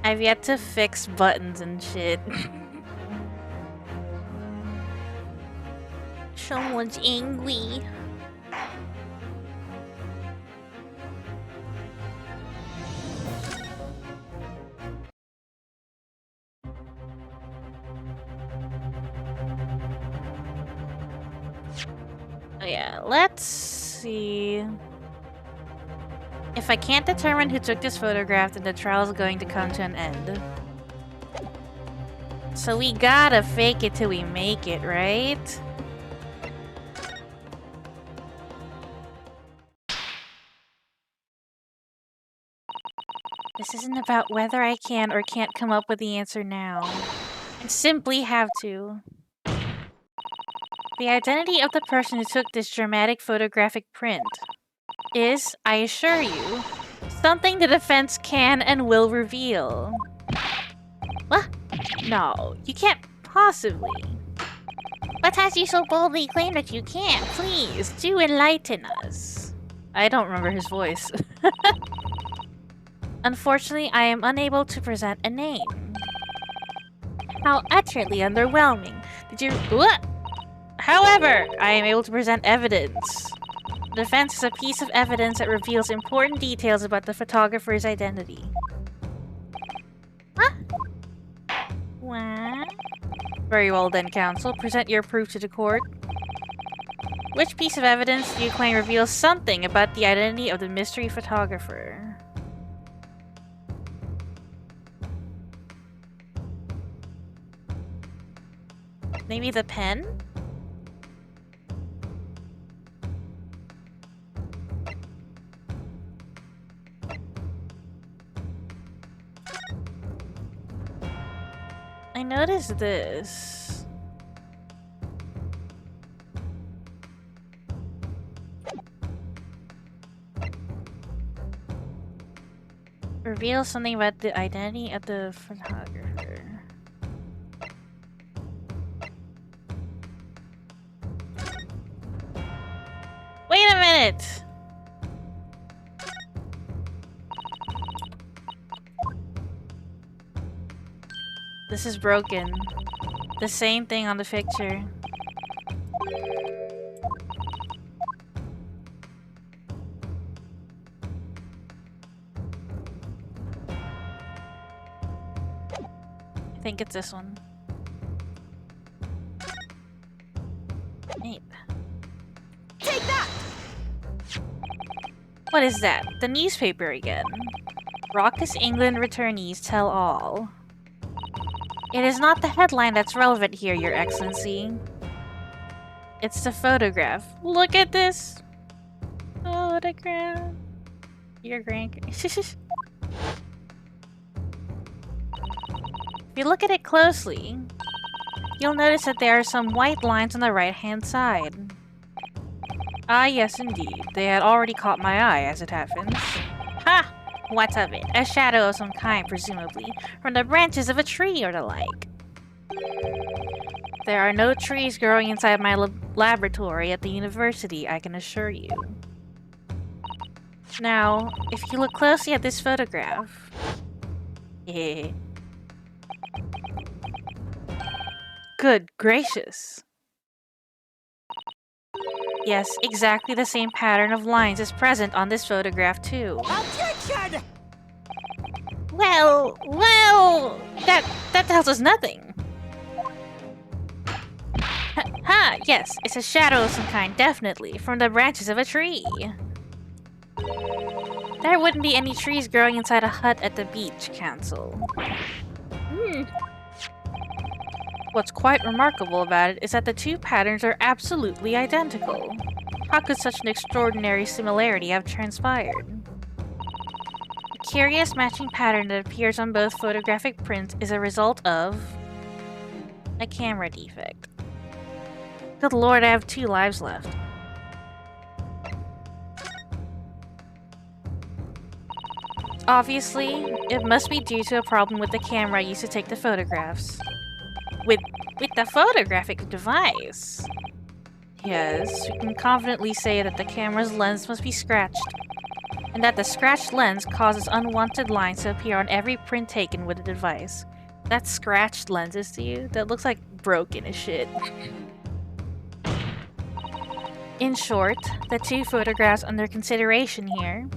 I've yet to fix buttons and shit. Someone's angry. Oh yeah, let's see. If I can't determine who took this photograph, then the trial is going to come to an end. So we gotta fake it till we make it, right? This isn't about whether I can or can't come up with the answer now. I simply have to. The identity of the person who took this dramatic photographic print is, I assure you, something the defense can and will reveal. What? No, you can't possibly. What has you so boldly claimed that you can't? Please, do enlighten us. I don't remember his voice. Unfortunately, I am unable to present a name. How utterly underwhelming. Did you... What? However, I am able to present evidence. The defense is a piece of evidence that reveals important details about the photographer's identity. Huh? What? Very well then, counsel. Present your proof to the court. Which piece of evidence do you claim reveals something about the identity of the mystery photographer? Maybe the pen? I noticed this. Reveal something about the identity of the photographer. Wait a minute! This is broken. The same thing on the picture. I think it's this one. Wait. Take that! What is that? The newspaper again. Raucous England returnees tell all. It is not the headline that's relevant here, Your Excellency. It's the photograph. Look at this! Photograph. Your grand... If you look at it closely, you'll notice that there are some white lines on the right-hand side. Ah, yes indeed. They had already caught my eye, as it happens. Ha! What of it? A shadow of some kind, presumably, from the branches of a tree or the like. There are no trees growing inside my laboratory at the university, I can assure you. Now, if you look closely at this photograph... Good gracious! Yes, exactly the same pattern of lines is present on this photograph too. Objection! Well, that tells us nothing. Ha, yes, it's a shadow of some kind, definitely, from the branches of a tree. There wouldn't be any trees growing inside a hut at the beach, Counsel. What's quite remarkable about it is that the two patterns are absolutely identical. How could such an extraordinary similarity have transpired? The curious matching pattern that appears on both photographic prints is a result of a camera defect. Good lord, I have 2 lives left. Obviously, it must be due to a problem with the camera I used to take the photographs. With the photographic device? Yes, we can confidently say that the camera's lens must be scratched. and that the scratched lens causes unwanted lines to appear on every print taken with the device. That's scratched lenses to you? That looks like broken as shit. In short, the two photographs under consideration here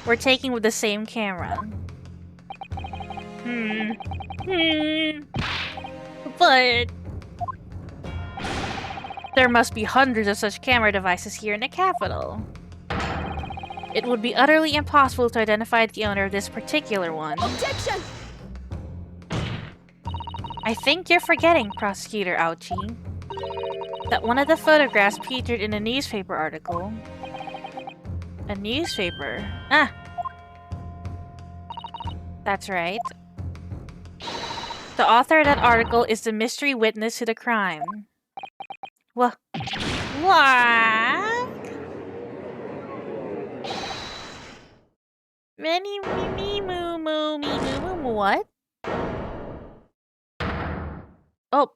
were taken with the same camera. But there must be hundreds of such camera devices here in the capital. It would be utterly impossible to identify the owner of this particular one. Objection! I think you're forgetting, Prosecutor Ouchie, that one of the photographs featured in a newspaper article. A newspaper? Ah! That's right. The author of that article is the mystery witness to the crime. What? Many me moo moo me moo moo what? Oh.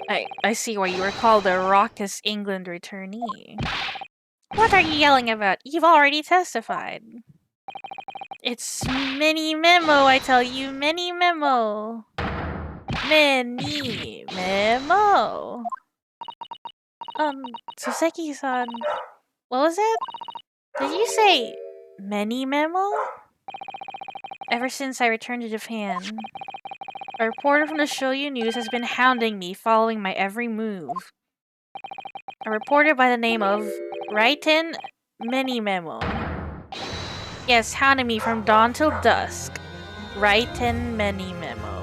I see why you were called a raucous England returnee. What are you yelling about? You've already testified. It's mini memo, I tell you, mini memo. Mini memo. Soseki-san, what was it? Did you say many memo? Ever since I returned to Japan, a reporter from the Shoyu News has been hounding me, following my every move. A reporter by the name of Raiten Mini Memo. Yes, hounding me from dawn till dusk. Raiten Mini Memo.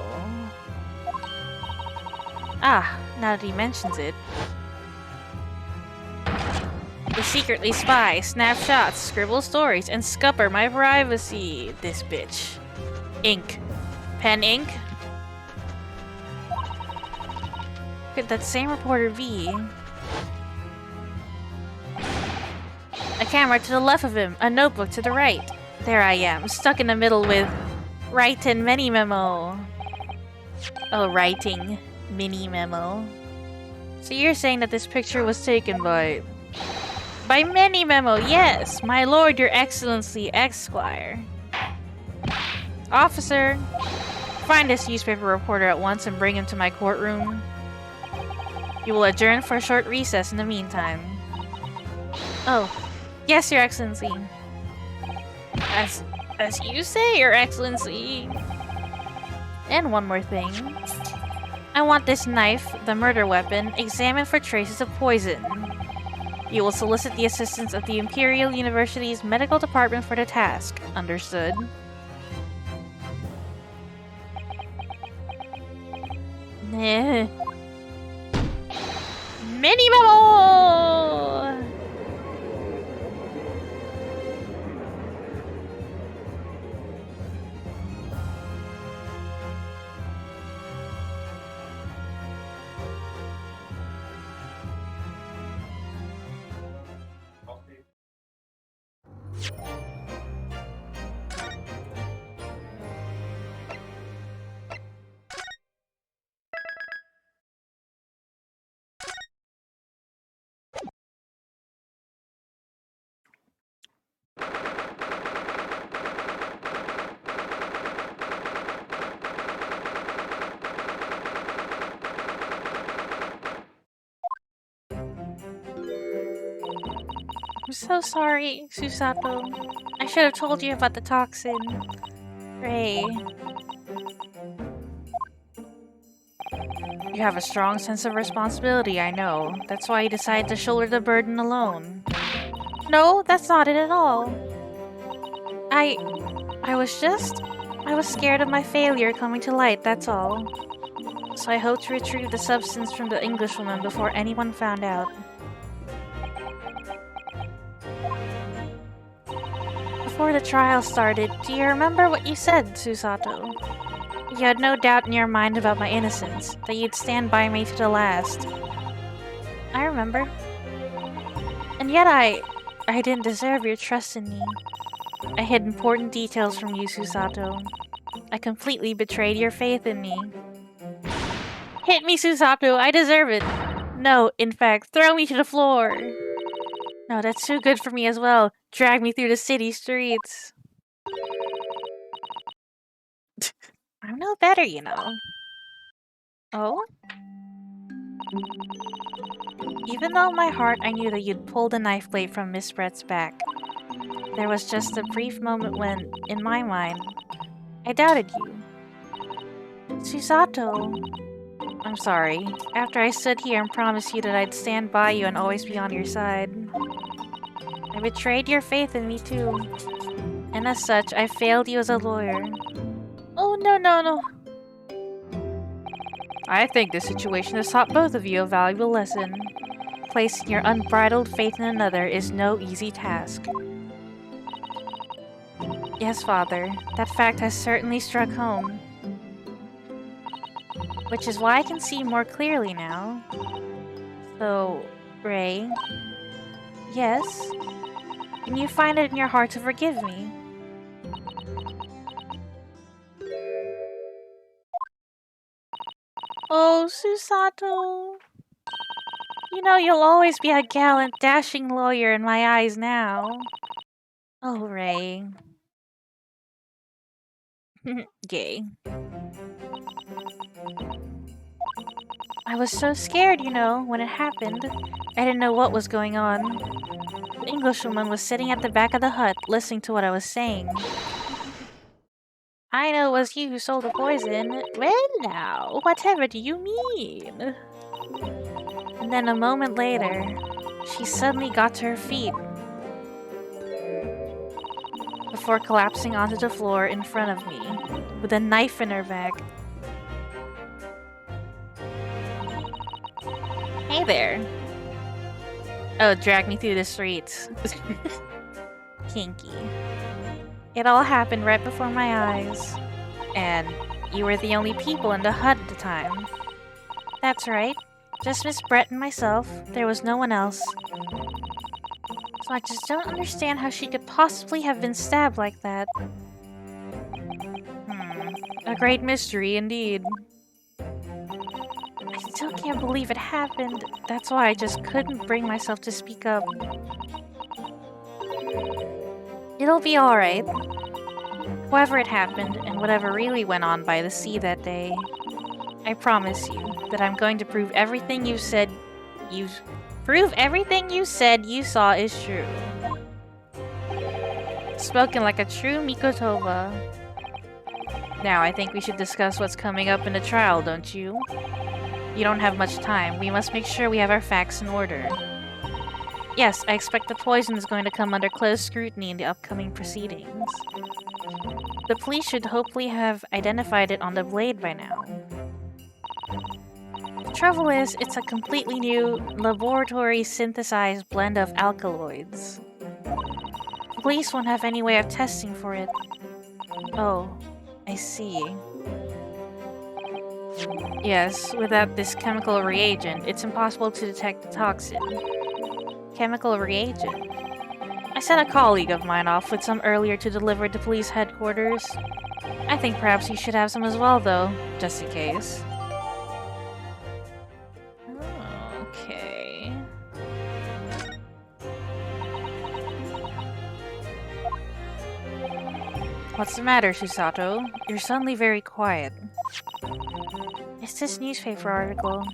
Ah, now that he mentions it. They secretly spy, snap shots, scribble stories, and scupper my privacy. This bitch. Ink. Pen ink? Look at that same reporter V. A camera to the left of him, a notebook to the right. There I am, stuck in the middle with Writing Mini Memo. Oh, writing mini memo. So you're saying that this picture was taken by Mini Memo, yes! My lord, your excellency, Esquire. Officer, find this newspaper reporter at once and bring him to my courtroom. You will adjourn for a short recess in the meantime. Oh, yes, your excellency. As you say, your excellency. And one more thing. I want this knife, the murder weapon, examined for traces of poison. You will solicit the assistance of the Imperial University's medical department for the task. Understood? Mini Memo! I'm so sorry, Susato. I should have told you about the toxin. Ray. You have a strong sense of responsibility, I know. That's why you decided to shoulder the burden alone. No, that's not it at all. I was scared of my failure coming to light, that's all. So I hoped to retrieve the substance from the Englishwoman before anyone found out. Before the trial started, do you remember what you said, Susato? You had no doubt in your mind about my innocence, that you'd stand by me to the last. I remember. And yet I didn't deserve your trust in me. I hid important details from you, Susato. I completely betrayed your faith in me. Hit me, Susato, I deserve it. No, in fact, throw me to the floor. No, that's too good for me as well. Drag me through the city streets. I'm no better, you know. Oh? Even though in my heart I knew that you'd pull the knife blade from Miss Brett's back, there was just a brief moment when, in my mind, I doubted you. Susato. I'm sorry. After I stood here and promised you that I'd stand by you and always be on your side, I betrayed your faith in me too. And as such, I failed you as a lawyer. Oh, no. I think this situation has taught both of you a valuable lesson. Placing your unbridled faith in another is no easy task. Yes, Father, that fact has certainly struck home. Which is why I can see more clearly now. So, Ray... Yes? Can you find it in your heart to forgive me? Oh, Susato... You know you'll always be a gallant, dashing lawyer in my eyes now. Oh, Ray. Gay. I was so scared, you know, when it happened. I didn't know what was going on. The Englishwoman was sitting at the back of the hut, listening to what I was saying. I know it was you who sold the poison. Well now, whatever do you mean? And then a moment later, she suddenly got to her feet before collapsing onto the floor in front of me, with a knife in her back. Hey there. Oh, drag me through the streets. Kinky. It all happened right before my eyes. And you were the only people in the hut at the time. That's right. Just Miss Brett and myself. There was no one else. So I just don't understand how she could possibly have been stabbed like that. A great mystery indeed. I still can't believe it happened. That's why I just couldn't bring myself to speak up. It'll be alright. However it happened, and whatever really went on by the sea that day, I promise you that I'm going to prove everything you said you saw is true. Spoken like a true Mikotova. Now, I think we should discuss what's coming up in the trial, don't you? You don't have much time. We must make sure we have our facts in order. Yes, I expect the poison is going to come under close scrutiny in the upcoming proceedings. The police should hopefully have identified it on the blade by now. The trouble is, it's a completely new, laboratory-synthesized blend of alkaloids. The police won't have any way of testing for it. Oh, I see. Yes, without this chemical reagent, it's impossible to detect the toxin. Chemical reagent? I sent a colleague of mine off with some earlier to deliver to police headquarters. I think perhaps you should have some as well, though, just in case. Okay. What's the matter, Susato? You're suddenly very quiet. It's this newspaper article.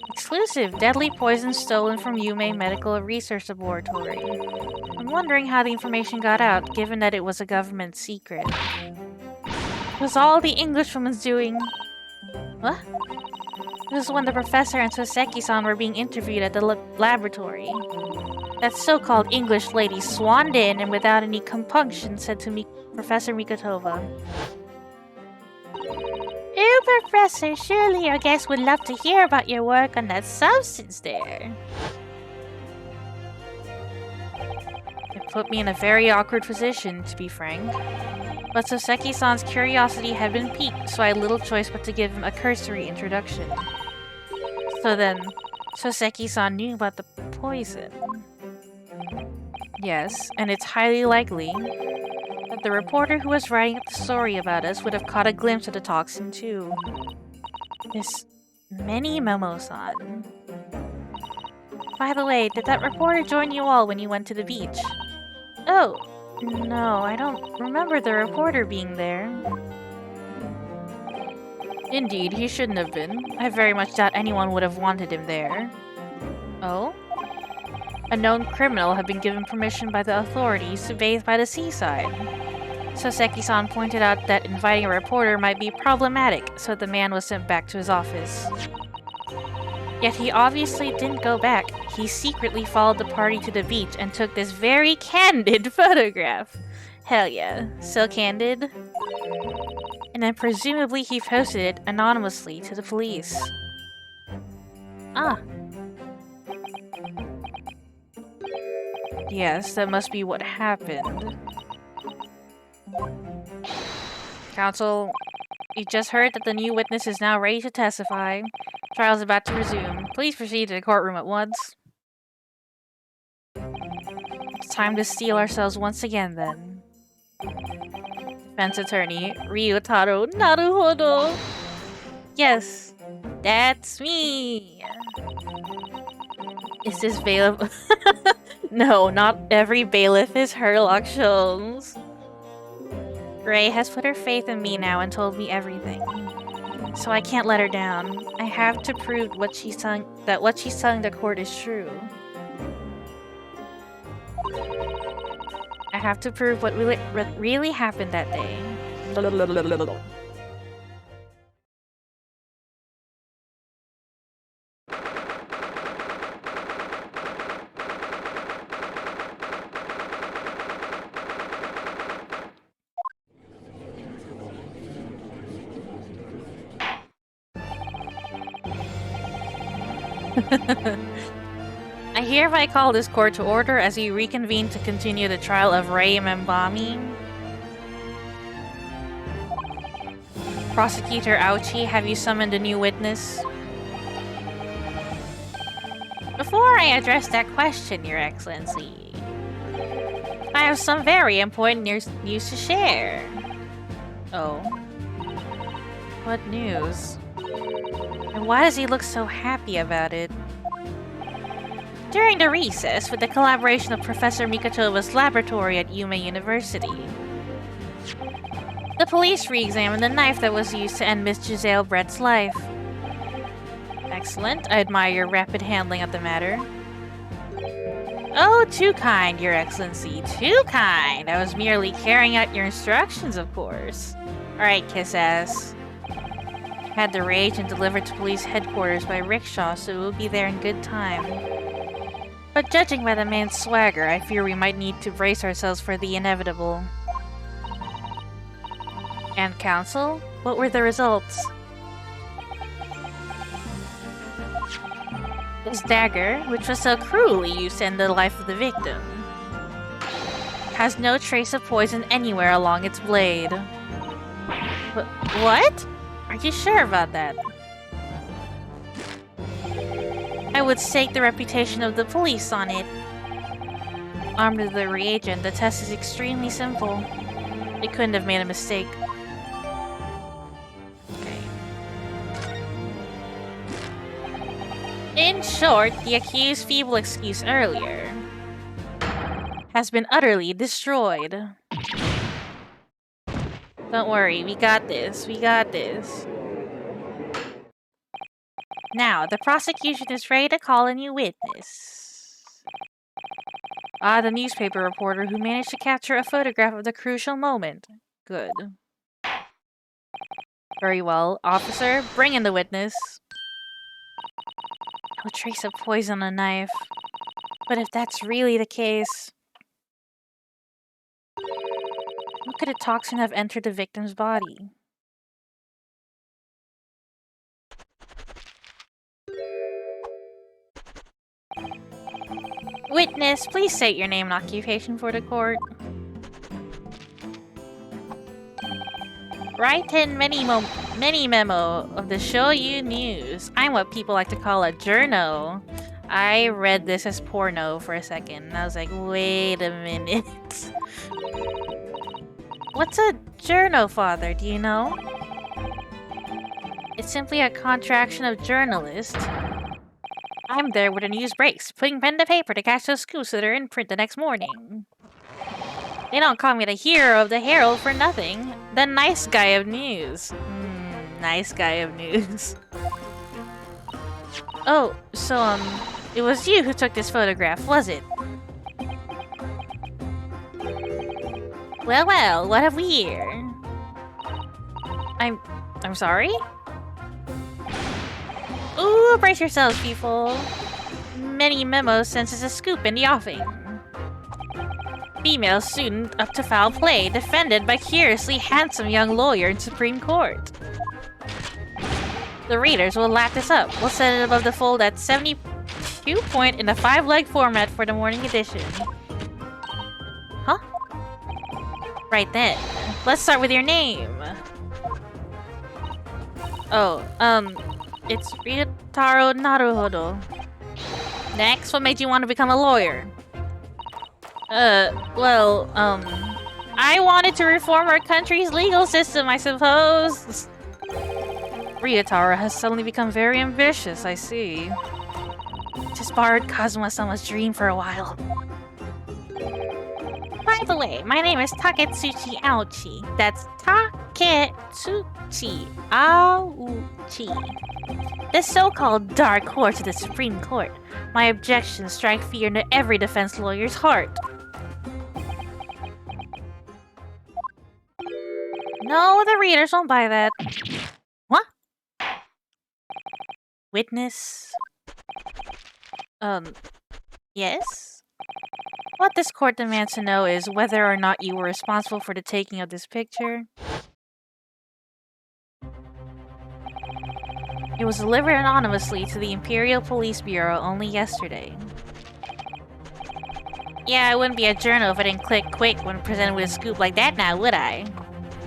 Exclusive! Deadly poison stolen from Yume Medical Research Laboratory. I'm wondering how the information got out, given that it was a government secret. It was all the Englishwoman's doing. What? This is when the professor and Soseki-san were being interviewed at the laboratory. That so-called English lady swanned in and without any compunction said to Professor Mikotova, "Oh, Professor, surely your guests would love to hear about your work on that substance there." It put me in a very awkward position, to be frank. But Soseki-san's curiosity had been piqued, so I had little choice but to give him a cursory introduction. So then, Soseki-san knew about the poison. Yes, and it's highly likely that the reporter who was writing up the story about us would have caught a glimpse of the toxin too. This Many Momo-san. By the way, did that reporter join you all when you went to the beach? Oh, no, I don't remember the reporter being there. Indeed, he shouldn't have been. I very much doubt anyone would have wanted him there. Oh? A known criminal had been given permission by the authorities to bathe by the seaside. Soseki-san pointed out that inviting a reporter might be problematic, so the man was sent back to his office. Yet he obviously didn't go back. He secretly followed the party to the beach and took this very candid photograph. Hell yeah. So candid. And then presumably he posted it anonymously to the police. Ah. Yes, that must be what happened. Counsel, you just heard that the new witness is now ready to testify. Trial's about to resume. Please proceed to the courtroom at once. It's time to steel ourselves once again, then. Defense attorney, Ryutaro Naruhodo. Yes, that's me. Is this bailiff? No, not every bailiff is Herlock Sholmes. Ray has put her faith in me now and told me everything. So I can't let her down. I have to prove that what she's telling the court is true. I have to prove what really happened that day. I hereby call this court to order as we reconvene to continue the trial of Ray Membami. Prosecutor Aochi, have you summoned a new witness? Before I address that question, Your Excellency, I have some very important news to share. Oh. What news? And why does he look so happy about it? During the recess, with the collaboration of Professor Mikotova's laboratory at Yume University, the police re-examined the knife that was used to end Miss Giselle Brett's life. Excellent. I admire your rapid handling of the matter. Oh, too kind, Your Excellency. Too kind. I was merely carrying out your instructions, of course. Alright, kiss ass. Had the rage and delivered to police headquarters by rickshaw, so it will be there in good time. But judging by the man's swagger, I fear we might need to brace ourselves for the inevitable. And counsel, what were the results? This dagger, which was so cruelly used to end the life of the victim, has no trace of poison anywhere along its blade. What? Are you sure about that? I would stake the reputation of the police on it. Armed with the reagent, the test is extremely simple. It couldn't have made a mistake. Okay. In short, the accused's feeble excuse earlier has been utterly destroyed. Don't worry, we got this. We got this. Now, the prosecution is ready to call a new witness. Ah, the newspaper reporter who managed to capture a photograph of the crucial moment. Good. Very well. Officer, bring in the witness. No trace of poison on a knife. But if that's really the case... how could a toxin have entered the victim's body? Witness, please state your name and occupation for the court. Write in mini memo of the Shoyu News. I'm what people like to call a journo. I read this as porno for a second, and I was like, wait a minute. What's a journo, Father? Do you know? It's simply a contraction of journalist. I'm there when the news breaks, putting pen to paper to catch those scoops that are in print the next morning. They don't call me the hero of the Herald for nothing. The nice guy of news. Nice guy of news. Oh, so, it was you who took this photograph, was it? Well, well, what have we here? I'm sorry? Ooh, brace yourselves, people. Many memos senses a scoop in the offing. Female student up to foul play, defended by curiously handsome young lawyer in Supreme Court. The readers will lap this up. We'll set it above the fold at 72 point in the 5-leg format for the morning edition. Huh? Right then. Let's start with your name. Oh, it's Ryutaro Naruhodo. Next, what made you want to become a lawyer? Well, I wanted to reform our country's legal system, I suppose. Ryutaro has suddenly become very ambitious, I see. Just borrowed Kazuma-sama's dream for a while. By the way, my name is Taketsuchi Aochi. That's Taketsuchi Aochi. The so-called Dark Horse of the Supreme Court. My objections strike fear into every defense lawyer's heart. No, the readers won't buy that. What? Witness? Yes? What this court demands to know is whether or not you were responsible for the taking of this picture. It was delivered anonymously to the Imperial Police Bureau only yesterday. Yeah, I wouldn't be a journal if I didn't click quick when presented with a scoop like that now, would I?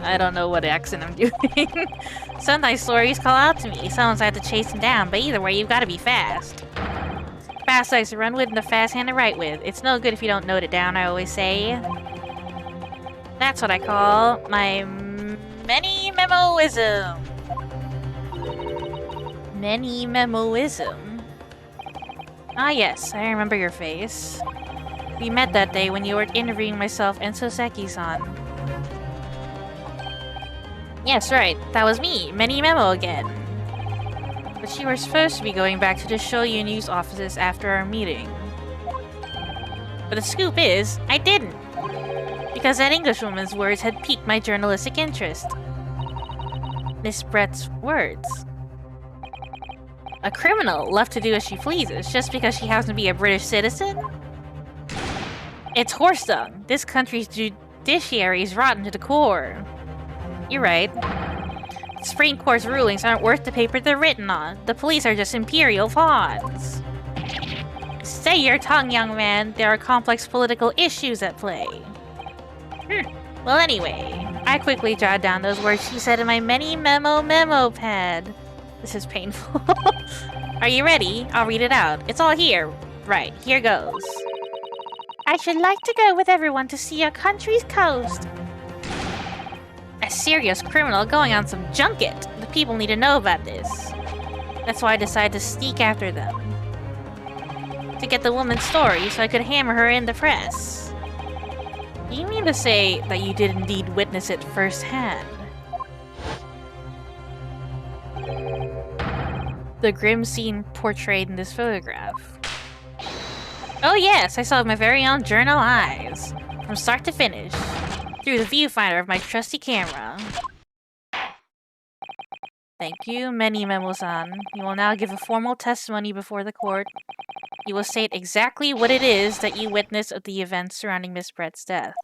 I don't know what accent I'm doing. Sometimes stories call out to me, sometimes I have to chase them down, but either way, you've got to be fast. Fast legs to run with and the fast hand to write with. It's no good if you don't note it down, I always say. That's what I call my many-memoism. Many-memoism? Ah yes, I remember your face. We met that day when you were interviewing myself and Soseki-san. Yes, right. That was me, Many Memo again. But you were supposed to be going back to the Shoyu News offices after our meeting. But the scoop is, I didn't. Because that Englishwoman's words had piqued my journalistic interest. Miss Brett's words. A criminal left to do as she pleases just because she happens to be a British citizen? It's horse dung. This country's judiciary is rotten to the core. You're right. The Supreme Court's rulings aren't worth the paper they're written on. The police are just imperial pawns. Stay your tongue, young man. There are complex political issues at play. Well, anyway, I quickly jotted down those words she said in my memo pad. This is painful. Are you ready? I'll read it out. It's all here. Right, here goes. I should like to go with everyone to see our country's coast. A serious criminal going on some junket. The people need to know about this. That's why I decided to sneak after them. To get the woman's story so I could hammer her in the press. Do you mean to say that you did indeed witness it firsthand? The grim scene portrayed in this photograph. Oh yes, I saw with my very own journal eyes. From start to finish. Through the viewfinder of my trusty camera. Thank you, Many Memo-san. You will now give a formal testimony before the court. You will state exactly what it is that you witnessed of the events surrounding Miss Brett's death.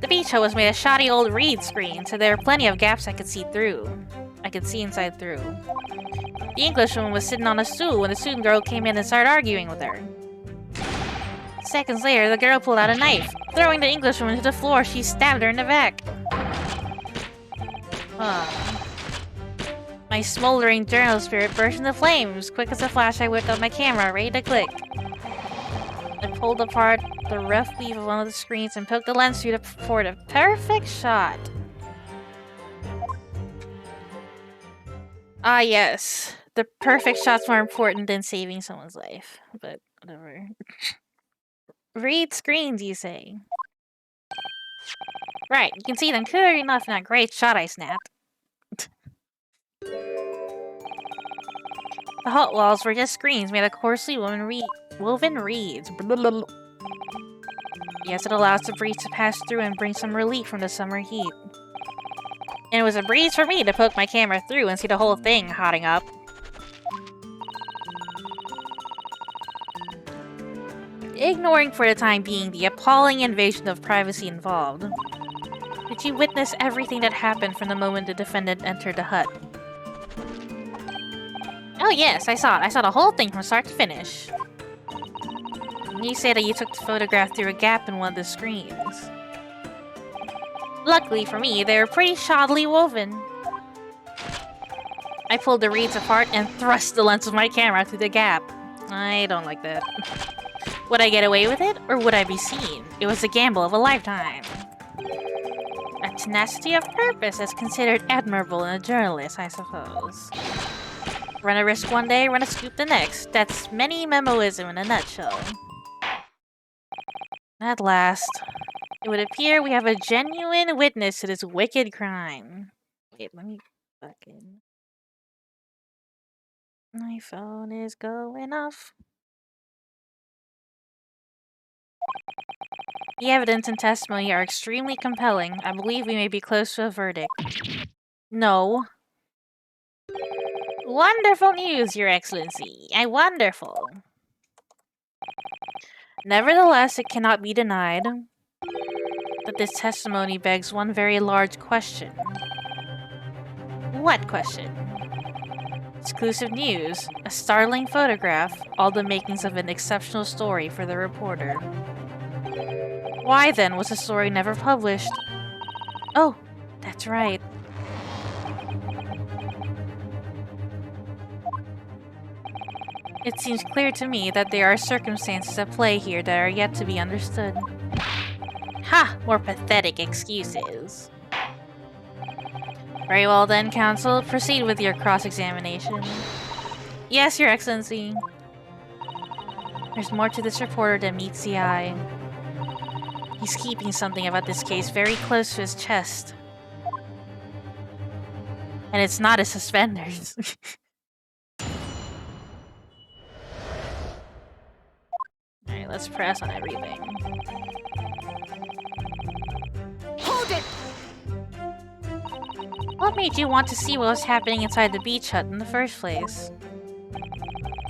The beach hut was made of shoddy old reed screen, so there were plenty of gaps I could see through. I could see inside through. The Englishwoman was sitting on a stool when the student girl came in and started arguing with her. Seconds later, the girl pulled out a knife. Throwing the Englishwoman to the floor, she stabbed her in the back. My smoldering journal spirit burst into flames. Quick as a flash, I whipped out my camera, ready to click. I pulled apart the rough weave of one of the screens and poked the lens through to afford a perfect shot. Ah, yes. The perfect shot's more important than saving someone's life. But whatever. Read screens, you say? Right, you can see them clearly enough in that great shot I snapped. The hot walls were just screens made of coarsely woven reeds. Yes, it allows the breeze to pass through and bring some relief from the summer heat. And it was a breeze for me to poke my camera through and see the whole thing hotting up. Ignoring for the time being the appalling invasion of privacy involved, did you witness everything that happened from the moment the defendant entered the hut? Oh yes, I saw it. I saw the whole thing from start to finish. You say that you took the photograph through a gap in one of the screens. Luckily for me, they were pretty shoddily woven. I pulled the reeds apart and thrust the lens of my camera through the gap. I don't like that. Would I get away with it, or would I be seen? It was the gamble of a lifetime. A tenacity of purpose is considered admirable in a journalist, I suppose. Run a risk one day, run a scoop the next. That's many memoism in a nutshell. At last, it would appear we have a genuine witness to this wicked crime. Wait, let me back in. My phone is going off. The evidence and testimony are extremely compelling. I believe we may be close to a verdict. No. Wonderful news, Your Excellency. Wonderful. Nevertheless, it cannot be denied that this testimony begs one very large question. What question? Exclusive news, a startling photograph, all the makings of an exceptional story for the reporter. Why then was the story never published? Oh, that's right. It seems clear to me that there are circumstances at play here that are yet to be understood. Ha! More pathetic excuses. Very well then, counsel. Proceed with your cross-examination. Yes, Your Excellency. There's more to this reporter than meets the eye. He's keeping something about this case very close to his chest. And it's not his suspenders. Alright, let's press on everything. Hold it! What made you want to see what was happening inside the beach hut in the first place?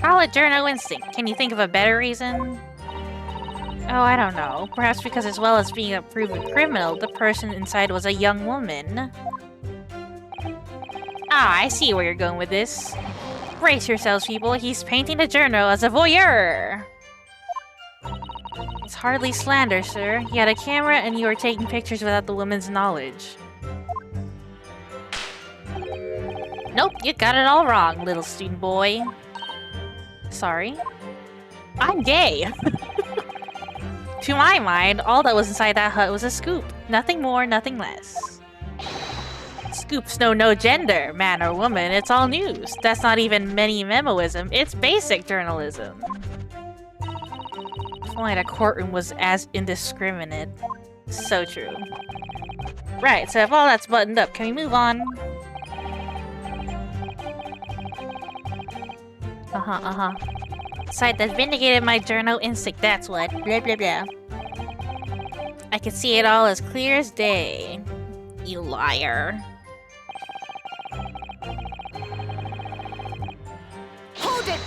Call it journo instinct. Can you think of a better reason? Oh, I don't know. Perhaps because as well as being a proven criminal, the person inside was a young woman. Ah, I see where you're going with this. Brace yourselves, people. He's painting the journal as a voyeur! It's hardly slander, sir. He had a camera and you were taking pictures without the woman's knowledge. Nope, you got it all wrong, little student boy. Sorry. I'm gay! To my mind, all that was inside that hut was a scoop. Nothing more, nothing less. Scoops know no gender, man or woman, it's all news. That's not even many memoism, it's basic journalism. If only the courtroom was as indiscriminate. So true. Right, so if all that's buttoned up, can we move on? Sight that vindicated my journo instinct, that's what. Blah blah blah. I could see it all as clear as day. You liar. Hold it!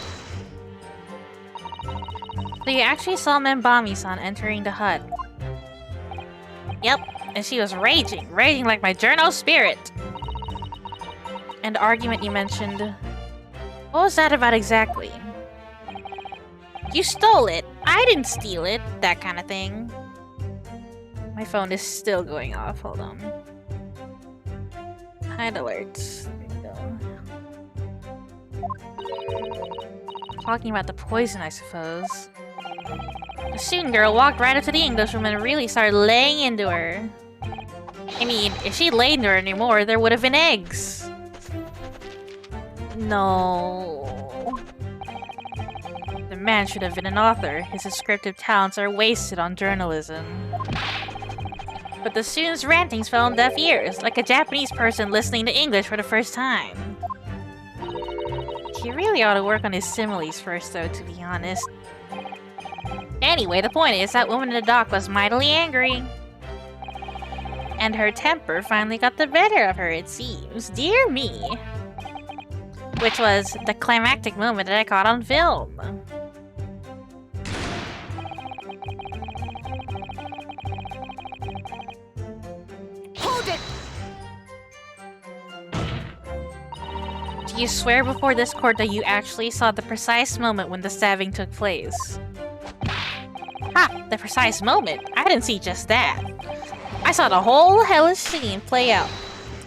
So you actually saw Membami-san entering the hut. Yep, and she was raging like my journo spirit. And the argument you mentioned, what was that about exactly? You stole it. I didn't steal it. That kind of thing. My phone is still going off. Hold on. Hide alerts. There we go. Talking about the poison, I suppose. The student girl walked right up to the Englishwoman and really started laying into her. I mean, if she laid into her anymore, there would have been eggs. No. The man should have been an author. His descriptive talents are wasted on journalism. But the student's rantings fell on deaf ears, like a Japanese person listening to English for the first time. He really ought to work on his similes first, though, to be honest. Anyway, the point is, that woman in the dock was mightily angry. And her temper finally got the better of her, it seems. Dear me. Which was the climactic moment that I caught on film. Hold it! Do you swear before this court that you actually saw the precise moment when the stabbing took place? Ha! The precise moment? I didn't see just that. I saw the whole hellish scene play out,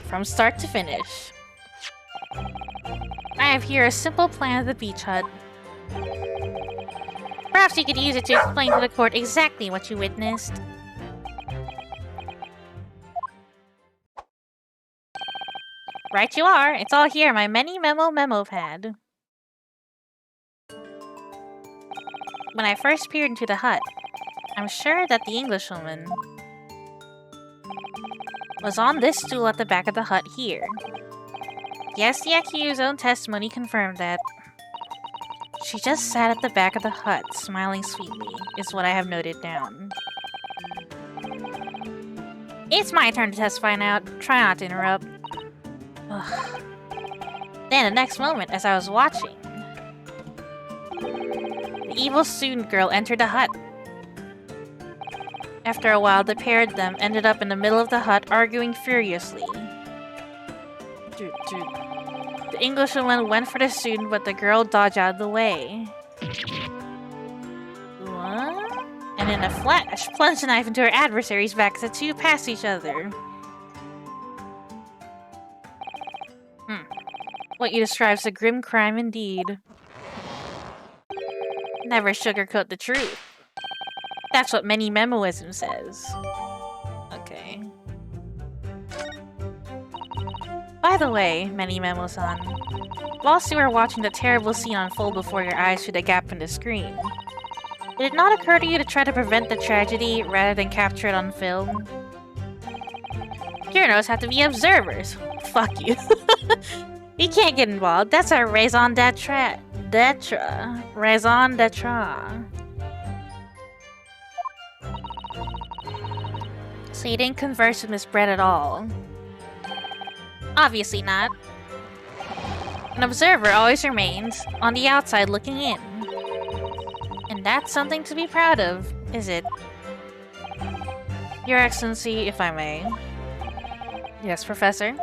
from start to finish. I have here a simple plan of the beach hut. Perhaps you could use it to explain to the court exactly what you witnessed. Right you are. It's all here in my memo pad. When I first peered into the hut, I'm sure that the Englishwoman was on this stool at the back of the hut here. Yes, the accused's own testimony confirmed that. She just sat at the back of the hut, smiling sweetly, is what I have noted down. It's my turn to testify now. Try not to interrupt. Ugh. Then, the next moment, as I was watching, the evil student girl entered the hut. After a while, the pair of them ended up in the middle of the hut, arguing furiously. The Englishwoman went for the student, but the girl dodged out of the way. What? And in a flash, plunged the knife into her adversary's back as the two passed each other. What you describe is a grim crime indeed. Never sugarcoat the truth. That's what many memoism says. Okay. By the way, Many Memo-san, whilst you were watching the terrible scene unfold before your eyes through the gap in the screen, did it not occur to you to try to prevent the tragedy rather than capture it on film? Journos have to be observers. Fuck you. You can't get involved. That's our raison d'etre. Raison d'etre. So you didn't converse with Miss Brett at all? Obviously not. An observer always remains on the outside looking in. And that's something to be proud of, is it? Your Excellency, if I may. Yes, Professor?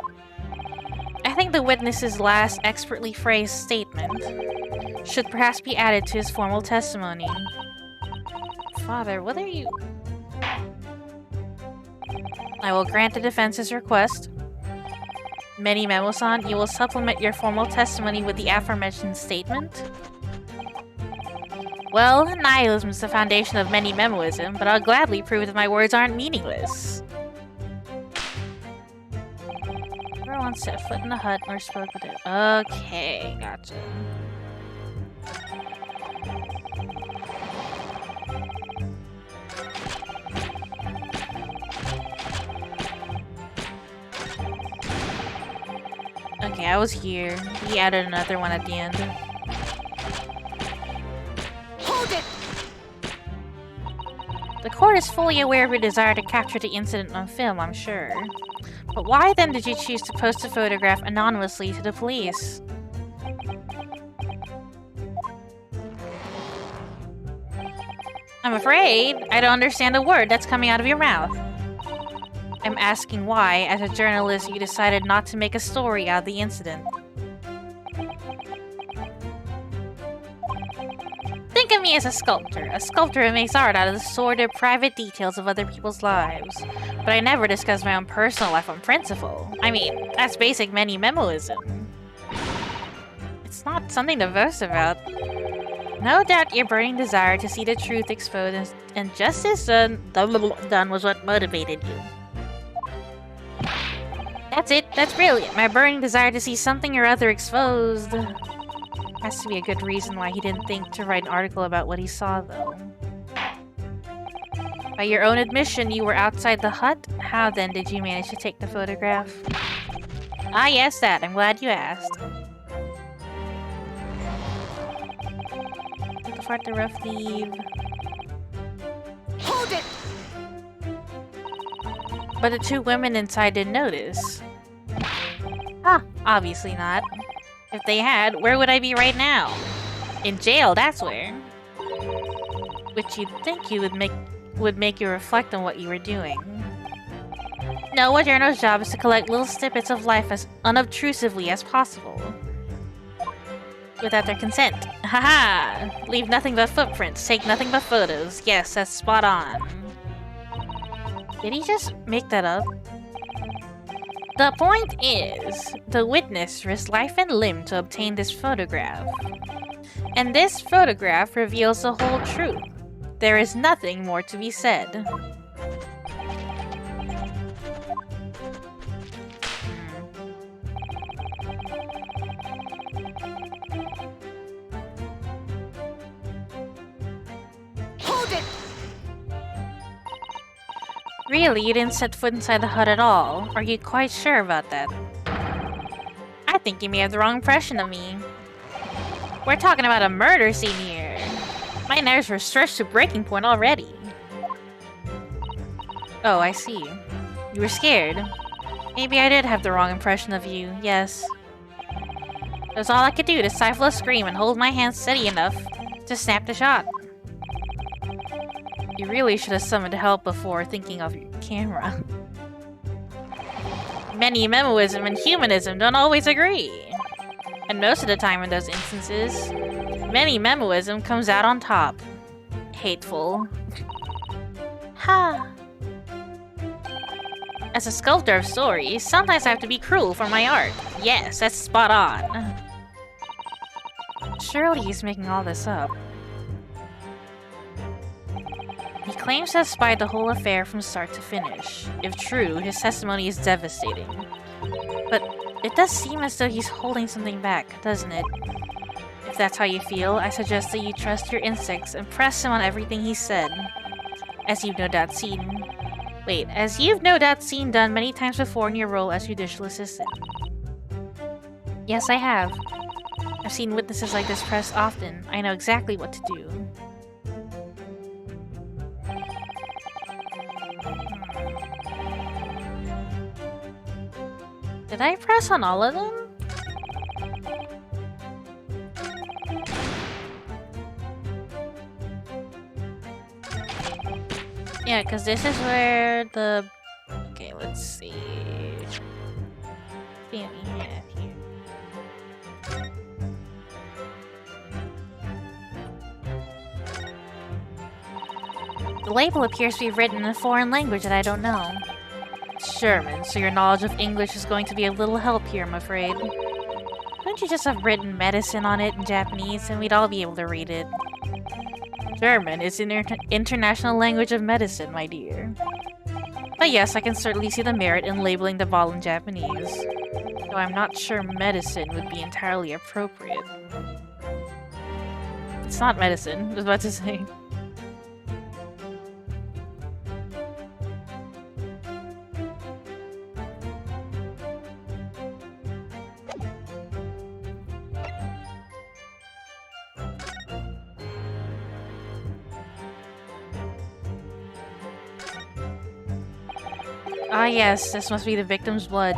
I think the witness's last expertly phrased statement should perhaps be added to his formal testimony. Father, what are you... I will grant the defense's request. Many Memo-san, you will supplement your formal testimony with the aforementioned statement? Well, nihilism is the foundation of many Memoism, but I'll gladly prove that my words aren't meaningless. Never once set foot in the hut or spoke with it. Okay, gotcha. Okay, I was here. He added another one at the end. Hold it! The court is fully aware of your desire to capture the incident on film, I'm sure. But why then did you choose to post a photograph anonymously to the police? I'm afraid I don't understand a word that's coming out of your mouth. I'm asking why, as a journalist, you decided not to make a story out of the incident. Think of me as a sculptor who makes art out of the sordid private details of other people's lives. But I never discuss my own personal life on principle. I mean, that's basic Many Memoism. It's not something to boast about. No doubt your burning desire to see the truth exposed and justice done was what motivated you. That's it. That's brilliant. My burning desire to see something or other exposed. Has to be a good reason why he didn't think to write an article about what he saw, though. By your own admission, you were outside the hut? How then did you manage to take the photograph? Ah, yes, that. I'm glad you asked. Depart the rough leave. Hold it! But the two women inside didn't notice. Ah, obviously not. If they had, where would I be right now? In jail, that's where. Which you'd think you would make you reflect on what you were doing. No, a journal's job is to collect little snippets of life as unobtrusively as possible. Without their consent. Haha! Leave nothing but footprints, take nothing but photos. Yes, that's spot on. Did he just make that up? The point is, the witness risked life and limb to obtain this photograph. And this photograph reveals the whole truth. There is nothing more to be said. Hold it! Really, you didn't set foot inside the hut at all? Are you quite sure about that? I think you may have the wrong impression of me. We're talking about a murder scene here. My nerves were stretched to breaking point already. Oh, I see. You were scared. Maybe I did have the wrong impression of you, yes. It was all I could do to stifle a scream and hold my hand steady enough to snap the shot. You really should have summoned help before thinking of your camera. Many memoism and humanism don't always agree. And most of the time in those instances, many memoism comes out on top. Hateful. Ha! As a sculptor of stories, sometimes I have to be cruel for my art. Yes, that's spot on. Surely he's making all this up. He claims to have spied the whole affair from start to finish. If true, his testimony is devastating. But it does seem as though he's holding something back, doesn't it? If that's how you feel, I suggest that you trust your instincts and press him on everything he said. As you've no doubt seen done many times before in your role as judicial assistant. Yes, I have. I've seen witnesses like this pressed often. I know exactly what to do. Did I press on all of them? Yeah, because this is where the... Okay, let's see. Yeah, here. The label appears to be written in a foreign language that I don't know. It's German, so your knowledge of English is going to be a little help here, I'm afraid. Couldn't you just have written medicine on it in Japanese and we'd all be able to read it? German is an international language of medicine, my dear. But yes, I can certainly see the merit in labeling the bottle in Japanese. Though I'm not sure medicine would be entirely appropriate. It's not medicine, I was about to say. Ah yes, this must be the victim's blood.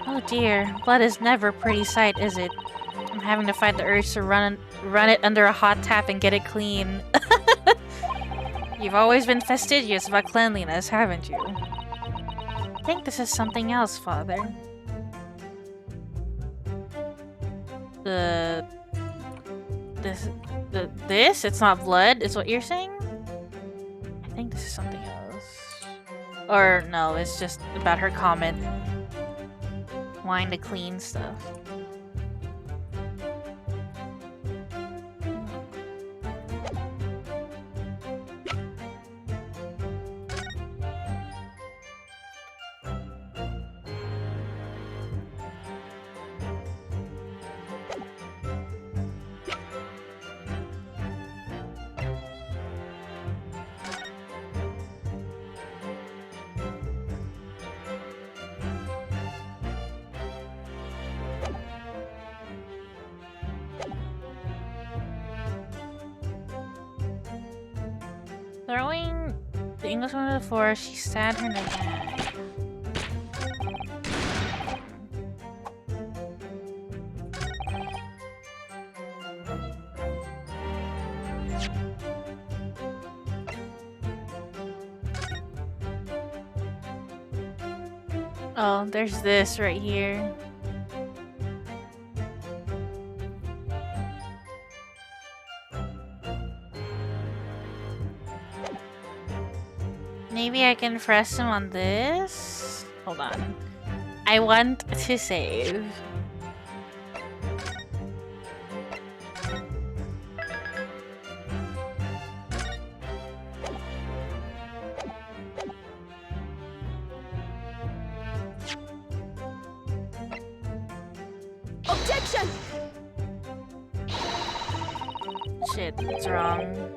Oh dear, blood is never a pretty sight, is it? I'm having to fight the urge to run it under a hot tap and get it clean. You've always been fastidious about cleanliness, haven't you? I think this is something else, Father. This? It's not blood, is what you're saying? I think this is something else. Or no, it's just about her comment. Wine to clean stuff. Throwing the Englishwoman to the floor, she stabbed her in the back. Oh, there's this right here. Maybe I can press him on this? Hold on. I want to save. Objection! Shit, it's wrong.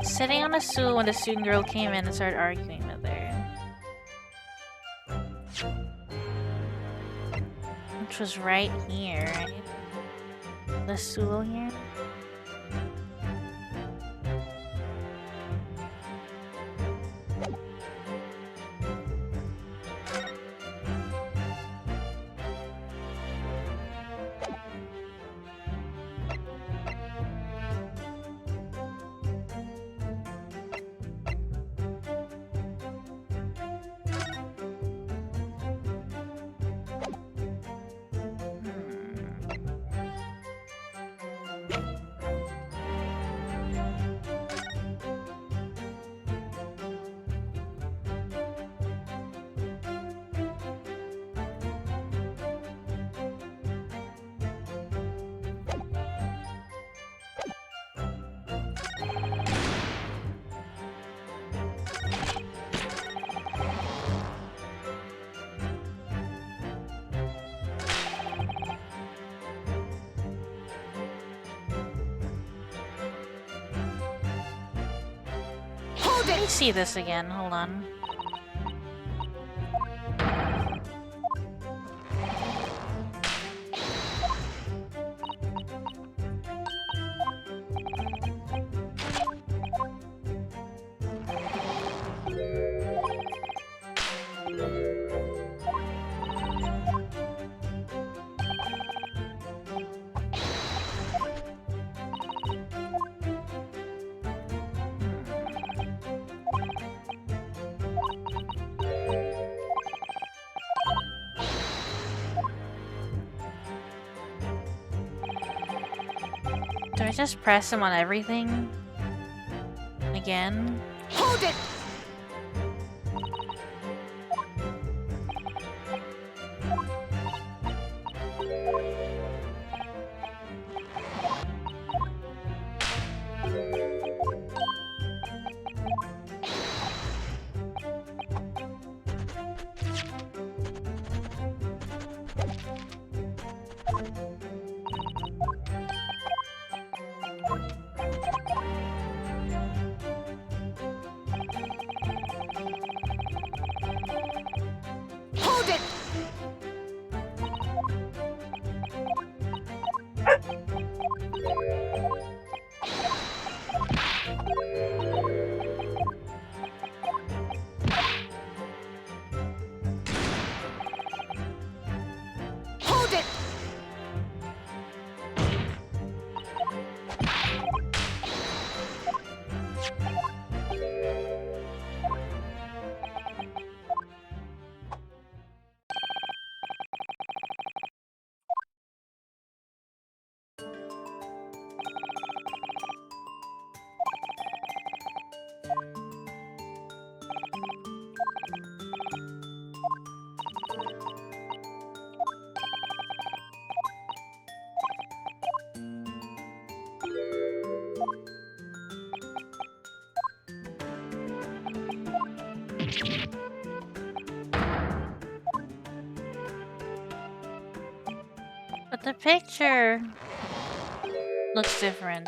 Sitting on a stool when the student girl came in and started arguing with her. Which was right here, right? The stool here? Let me see this again, hold on. Do I just press him on everything? Again? Hold it! Hold it! Hold it! But the picture looks different.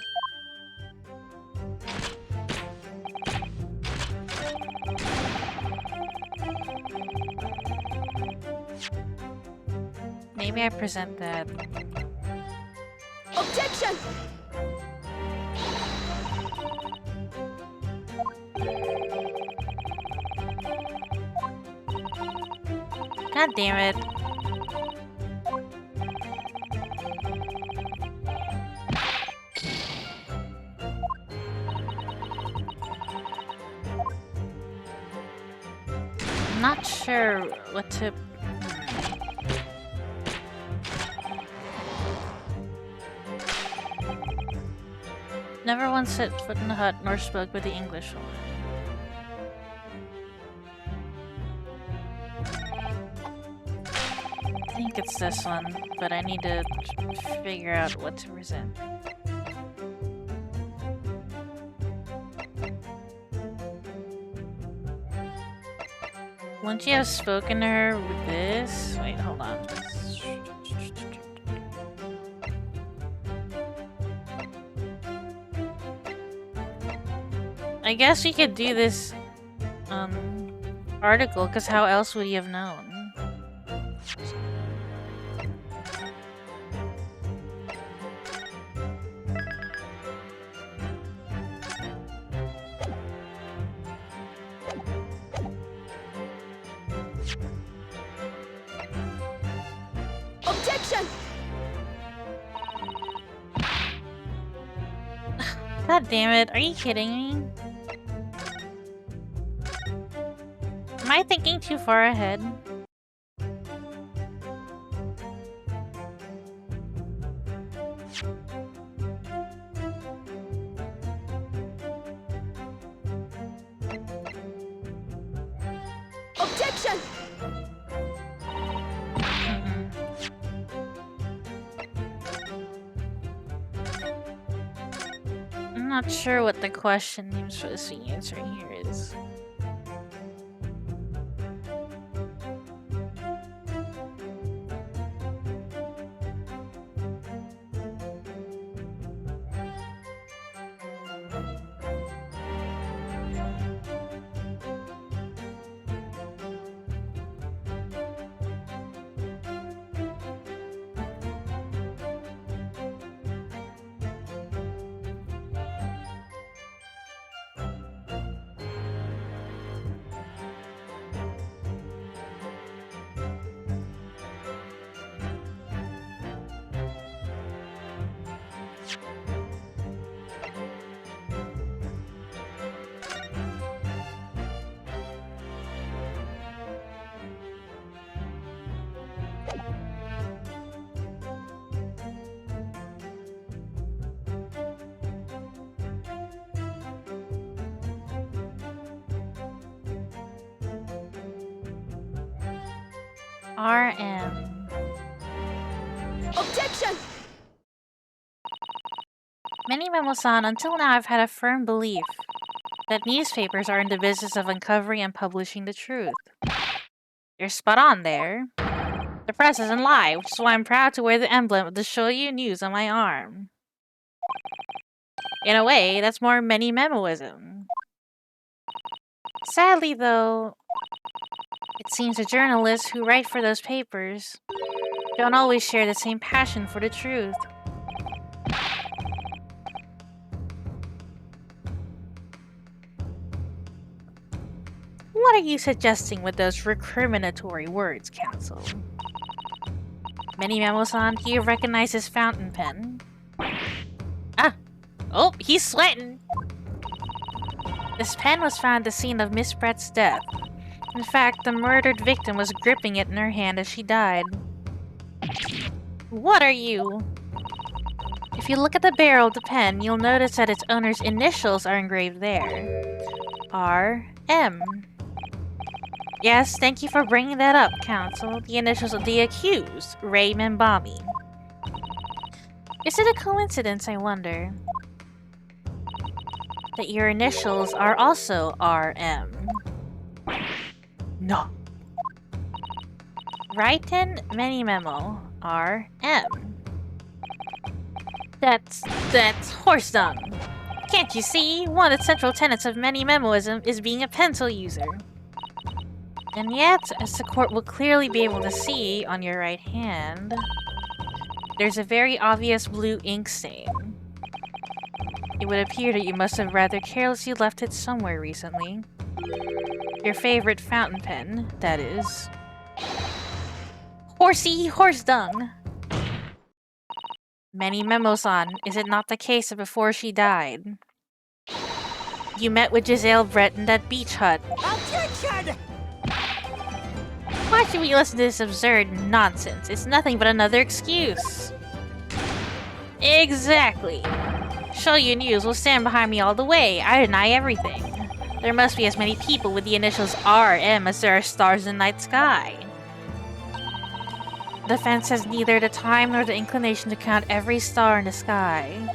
Maybe I present that. Objection! God damn it. I'm not sure what to... Never once set foot in the hut nor spoke with the Englishwoman. I think it's this one, but I need to figure out what to present. Wouldn't you have spoken to her with this? Wait, hold on. I guess we could do this article, because how else would you have known? Objection! God damn it, are you kidding me? Am I thinking too far ahead? Objection! I'm not sure what the question I'm supposed to be answering here is. RM. Objection! Many Memo-san, until now I've had a firm belief that newspapers are in the business of uncovering and publishing the truth. You're spot on there. The press doesn't lie, which is why I'm proud to wear the emblem of the Shoyu News on my arm. In a way, that's more many memoism. Sadly, though, it seems the journalists who write for those papers don't always share the same passion for the truth. What are you suggesting with those recriminatory words, Counsel? Many Memo-san, do you recognize his fountain pen? Ah! Oh, he's sweating! This pen was found at the scene of Miss Brett's death. In fact, the murdered victim was gripping it in her hand as she died. What are you? If you look at the barrel of the pen, you'll notice that its owner's initials are engraved there. R.M. Yes, thank you for bringing that up, Counsel. The initials of the accused, Ray Membami. Is it a coincidence, I wonder, that your initials are also R.M.? No. Raiten Many Memo, R.M. That's horse dung. Can't you see? One of the central tenets of Many Memoism is being a pencil user. And yet, as the court will clearly be able to see on your right hand, there's a very obvious blue ink stain. It would appear that you must have rather carelessly left it somewhere recently. Your favorite fountain pen, that is. Horsey horse dung! Many Memo-san, is it not the case that before she died, you met with Giselle Brett in that beach hut? Attention! Why should we listen to this absurd nonsense? It's nothing but another excuse. Exactly. Shoyu News will stand behind me all the way. I deny everything. There must be as many people with the initials RM as there are stars in the night sky. The fence has neither the time nor the inclination to count every star in the sky.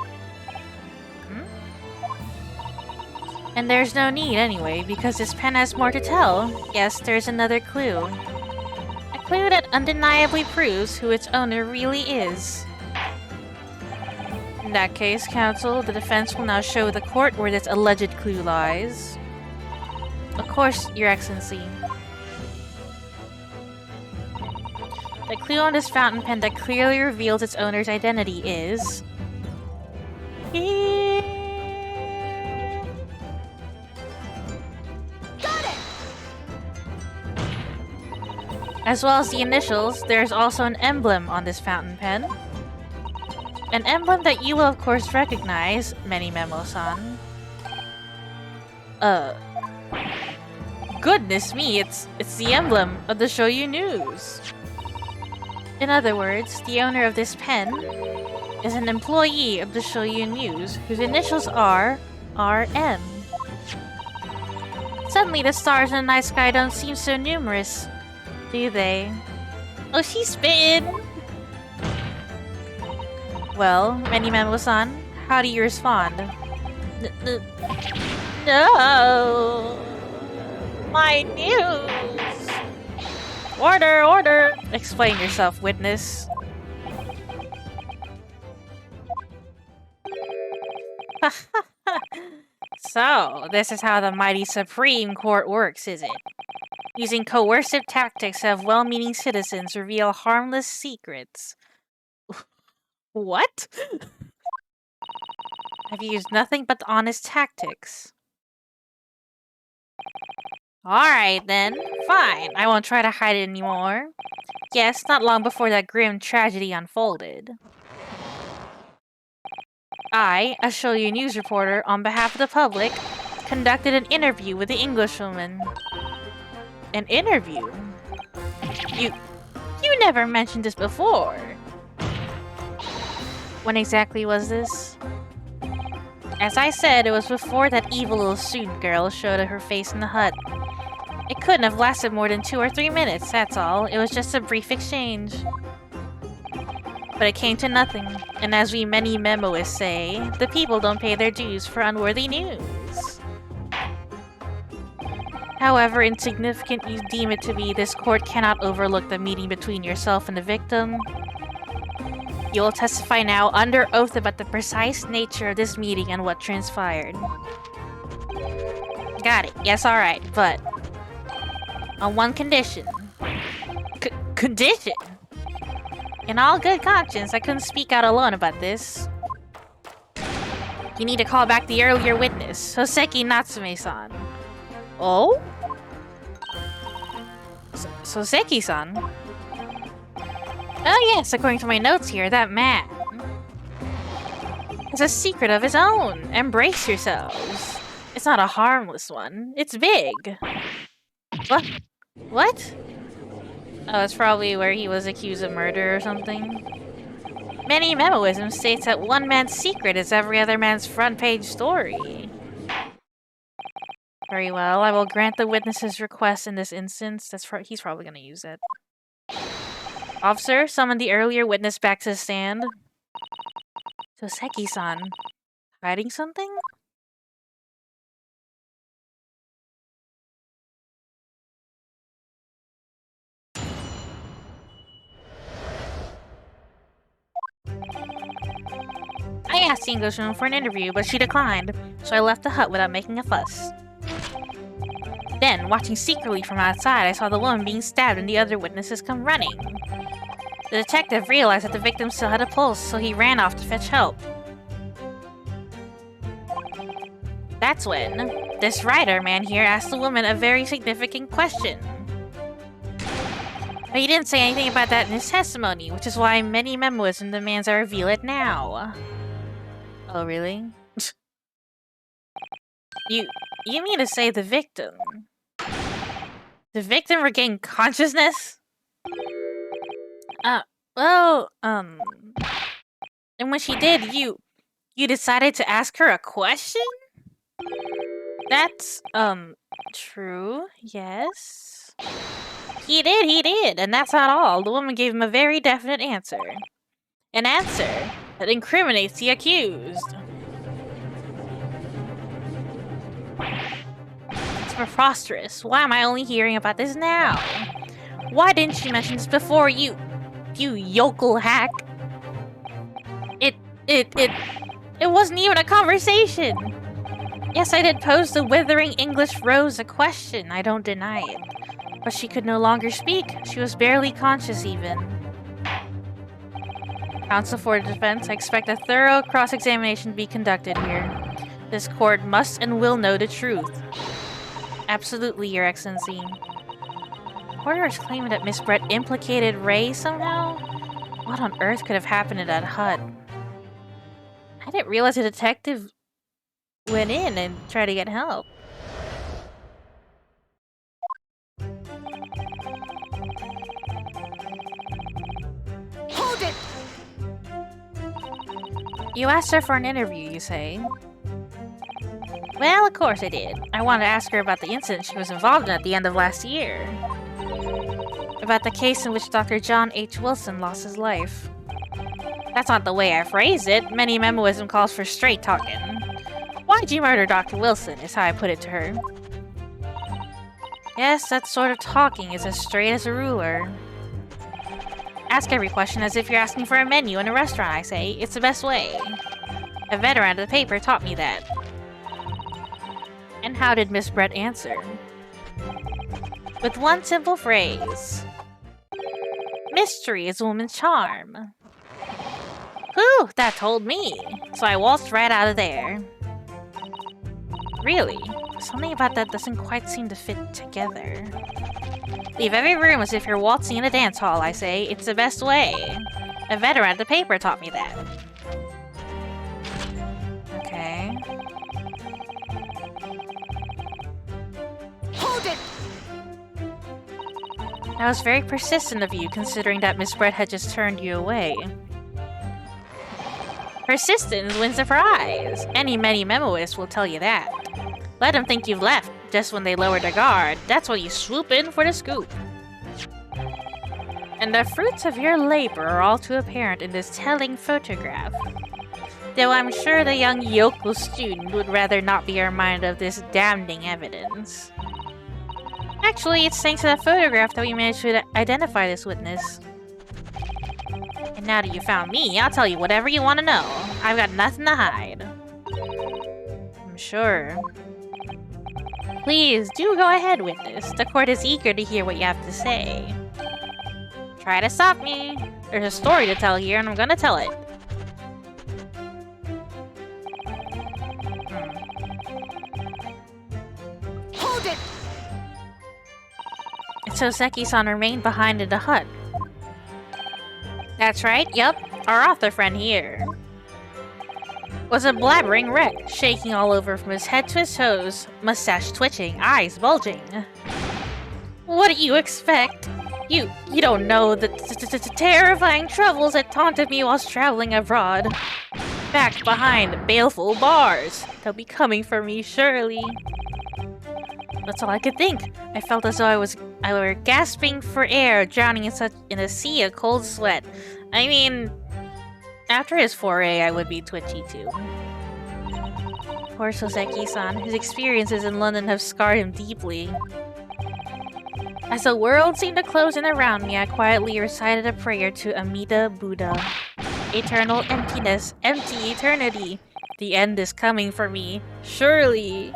And there's no need anyway, because this pen has more to tell. Yes, there's another clue. A clue that undeniably proves who its owner really is. In that case, counsel, the defense will now show the court where this alleged clue lies. Of course, Your Excellency. The clue on this fountain pen that clearly reveals its owner's identity is... Got it! As well as the initials, there's also an emblem on this fountain pen. An emblem that you will of course recognize, Many Memo-san. Goodness me, it's the emblem of the Shoyu News. In other words, the owner of this pen is an employee of the Shoyu News whose initials are RM. Suddenly the stars in the night sky don't seem so numerous, do they? Oh, she's spitting! Well, Many Memo-san, how do you respond? No! My news! Order, order! Explain yourself, witness. So, this is how the mighty Supreme Court works, is it? Using coercive tactics to have well-meaning citizens reveal harmless secrets. What? I've used nothing but honest tactics. Alright then, fine. I won't try to hide it anymore. Yes, not long before that grim tragedy unfolded, I, a Shoyu News reporter, on behalf of the public, conducted an interview with the Englishwoman. An interview? You never mentioned this before. When exactly was this? As I said, it was before that evil little student girl showed her face in the hut. It couldn't have lasted more than 2 or 3 minutes, that's all. It was just a brief exchange. But it came to nothing, and as we many memoists say, the people don't pay their dues for unworthy news. However insignificant you deem it to be, this court cannot overlook the meeting between yourself and the victim. You will testify now under oath about the precise nature of this meeting and what transpired. Got it. Yes, alright, but... on one condition. Condition? In all good conscience, I couldn't speak out alone about this. You need to call back the earlier witness, Soseki Natsume-san. Oh? Soseki-san? Oh yes, according to my notes here, that man has a secret of his own. Embrace yourselves. It's not a harmless one. It's big. What? What? Oh, it's probably where he was accused of murder or something. Many Memoism states that one man's secret is every other man's front page story. Very well, I will grant the witness's request in this instance. He's probably gonna use it. Officer, summon the earlier witness back to the stand. Soseki-san, hiding something? I asked the Englishwoman for an interview, but she declined, so I left the hut without making a fuss. Then, watching secretly from outside, I saw the woman being stabbed and the other witnesses come running. The detective realized that the victim still had a pulse, so he ran off to fetch help. That's when this writer man here asked the woman a very significant question. But he didn't say anything about that in his testimony, which is why many memoism demands I reveal it now. Oh, really? You mean to say the victim? The victim regained consciousness? And when she did, you decided to ask her a question? That's, true, yes. He did, and that's not all. The woman gave him a very definite answer. An answer that incriminates the accused. It's preposterous. Why am I only hearing about this now? Why didn't she mention this before, you yokel hack? It wasn't even a conversation. Yes, I did pose the withering English rose a question, I don't deny it. But she could no longer speak. She was barely conscious even. Counsel for the defense, I expect a thorough cross-examination to be conducted here. This court must and will know the truth. Absolutely, Your Excellency. Porter is claiming that Miss Brett implicated Ray somehow? What on earth could have happened in that hut? I didn't realize a detective went in and tried to get help. Hold it! You asked her for an interview, you say? Well, of course I did. I wanted to ask her about the incident she was involved in at the end of last year. About the case in which Dr. John H. Wilson lost his life. That's not the way I phrased it. Many memoism calls for straight talking. Why'd you murder Dr. Wilson, is how I put it to her. Yes, that sort of talking is as straight as a ruler. Ask every question as if you're asking for a menu in a restaurant, I say. It's the best way. A veteran of the paper taught me that. And how did Miss Brett answer? With one simple phrase. Mystery is woman's charm. Whew, that told me. So I waltzed right out of there. Really? Something about that doesn't quite seem to fit together. Leave every room as if you're waltzing in a dance hall, I say. It's the best way. A veteran of the paper taught me that. Okay. Hold it! That was very persistent of you, considering that Miss Brett had just turned you away. Persistence wins the prize. Any many memoists will tell you that. Let them think you've left just when they lower their guard. That's when you swoop in for the scoop. And the fruits of your labor are all too apparent in this telling photograph. Though I'm sure the young yokel student would rather not be reminded of this damning evidence. Actually, it's thanks to that photograph that we managed to identify this witness. And now that you found me, I'll tell you whatever you want to know. I've got nothing to hide. I'm sure. Please, do go ahead, witness. The court is eager to hear what you have to say. Try to stop me. There's a story to tell here, and I'm gonna tell it. Hold it! And so Seki-san remained behind in the hut. That's right, yep. Our author friend here was a blabbering wreck, shaking all over from his head to his toes, mustache twitching, eyes bulging. What do you expect? You don't know the terrifying troubles that taunted me whilst traveling abroad. Back behind baleful bars. They'll be coming for me, surely. That's all I could think. I felt as though I were gasping for air, drowning in a sea of cold sweat. I mean, after his foray, I would be twitchy too. Poor Soseki-san, his experiences in London have scarred him deeply. As the world seemed to close in around me, I quietly recited a prayer to Amida Buddha. Eternal emptiness, empty eternity. The end is coming for me, surely.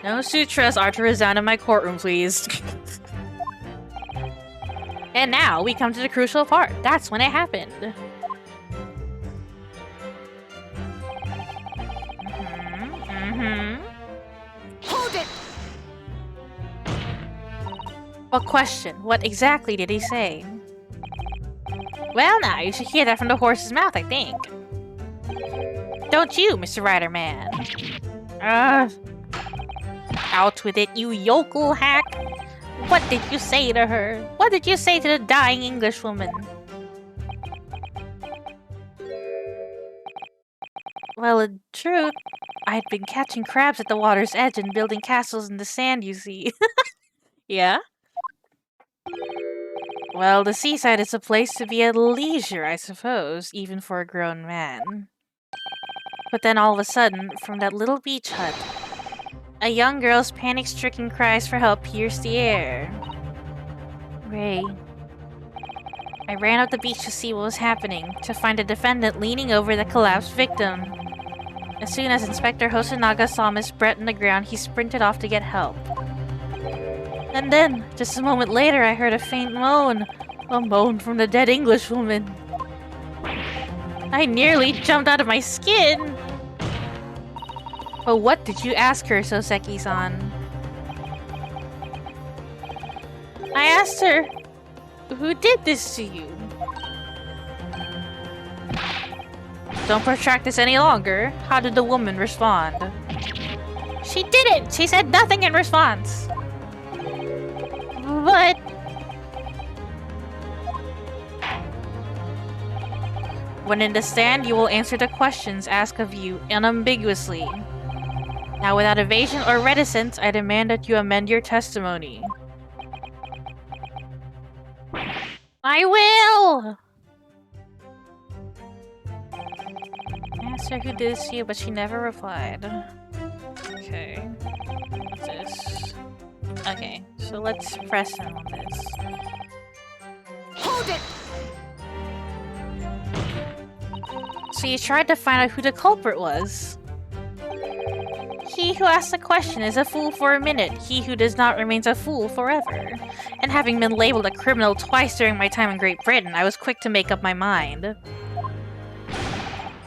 No sutras are to resound in my courtroom, please. And now we come to the crucial part. That's when it happened. Hold it! What question? What exactly did he say? Well, now, you should hear that from the horse's mouth, I think. Don't you, Mr. Rider Man? Out with it, you yokel hack! What did you say to her? What did you say to the dying Englishwoman? Well, in truth, I'd been catching crabs at the water's edge and building castles in the sand, you see. Yeah? Well, the seaside is a place to be at leisure, I suppose, even for a grown man. But then all of a sudden, from that little beach hut, a young girl's panic-stricken cries for help pierced the air. Ray. I ran up the beach to see what was happening, to find a defendant leaning over the collapsed victim. As soon as Inspector Hosonaga saw Miss Brett on the ground, he sprinted off to get help. And then, just a moment later, I heard a faint moan. A moan from the dead Englishwoman. I nearly jumped out of my skin! But what did you ask her, Soseki-san? I asked her, who did this to you? Don't protract this any longer. How did the woman respond? She didn't! She said nothing in response! But... When in the stand, you will answer the questions asked of you unambiguously. Now, without evasion or reticence, I demand that you amend your testimony. I will! I asked her who did this to you, but she never replied. Okay. What's this? Okay, so let's press him on this. Hold it! So you tried to find out who the culprit was. He who asks a question is a fool for a minute. He who does not remains a fool forever. And having been labeled a criminal twice during my time in Great Britain, I was quick to make up my mind.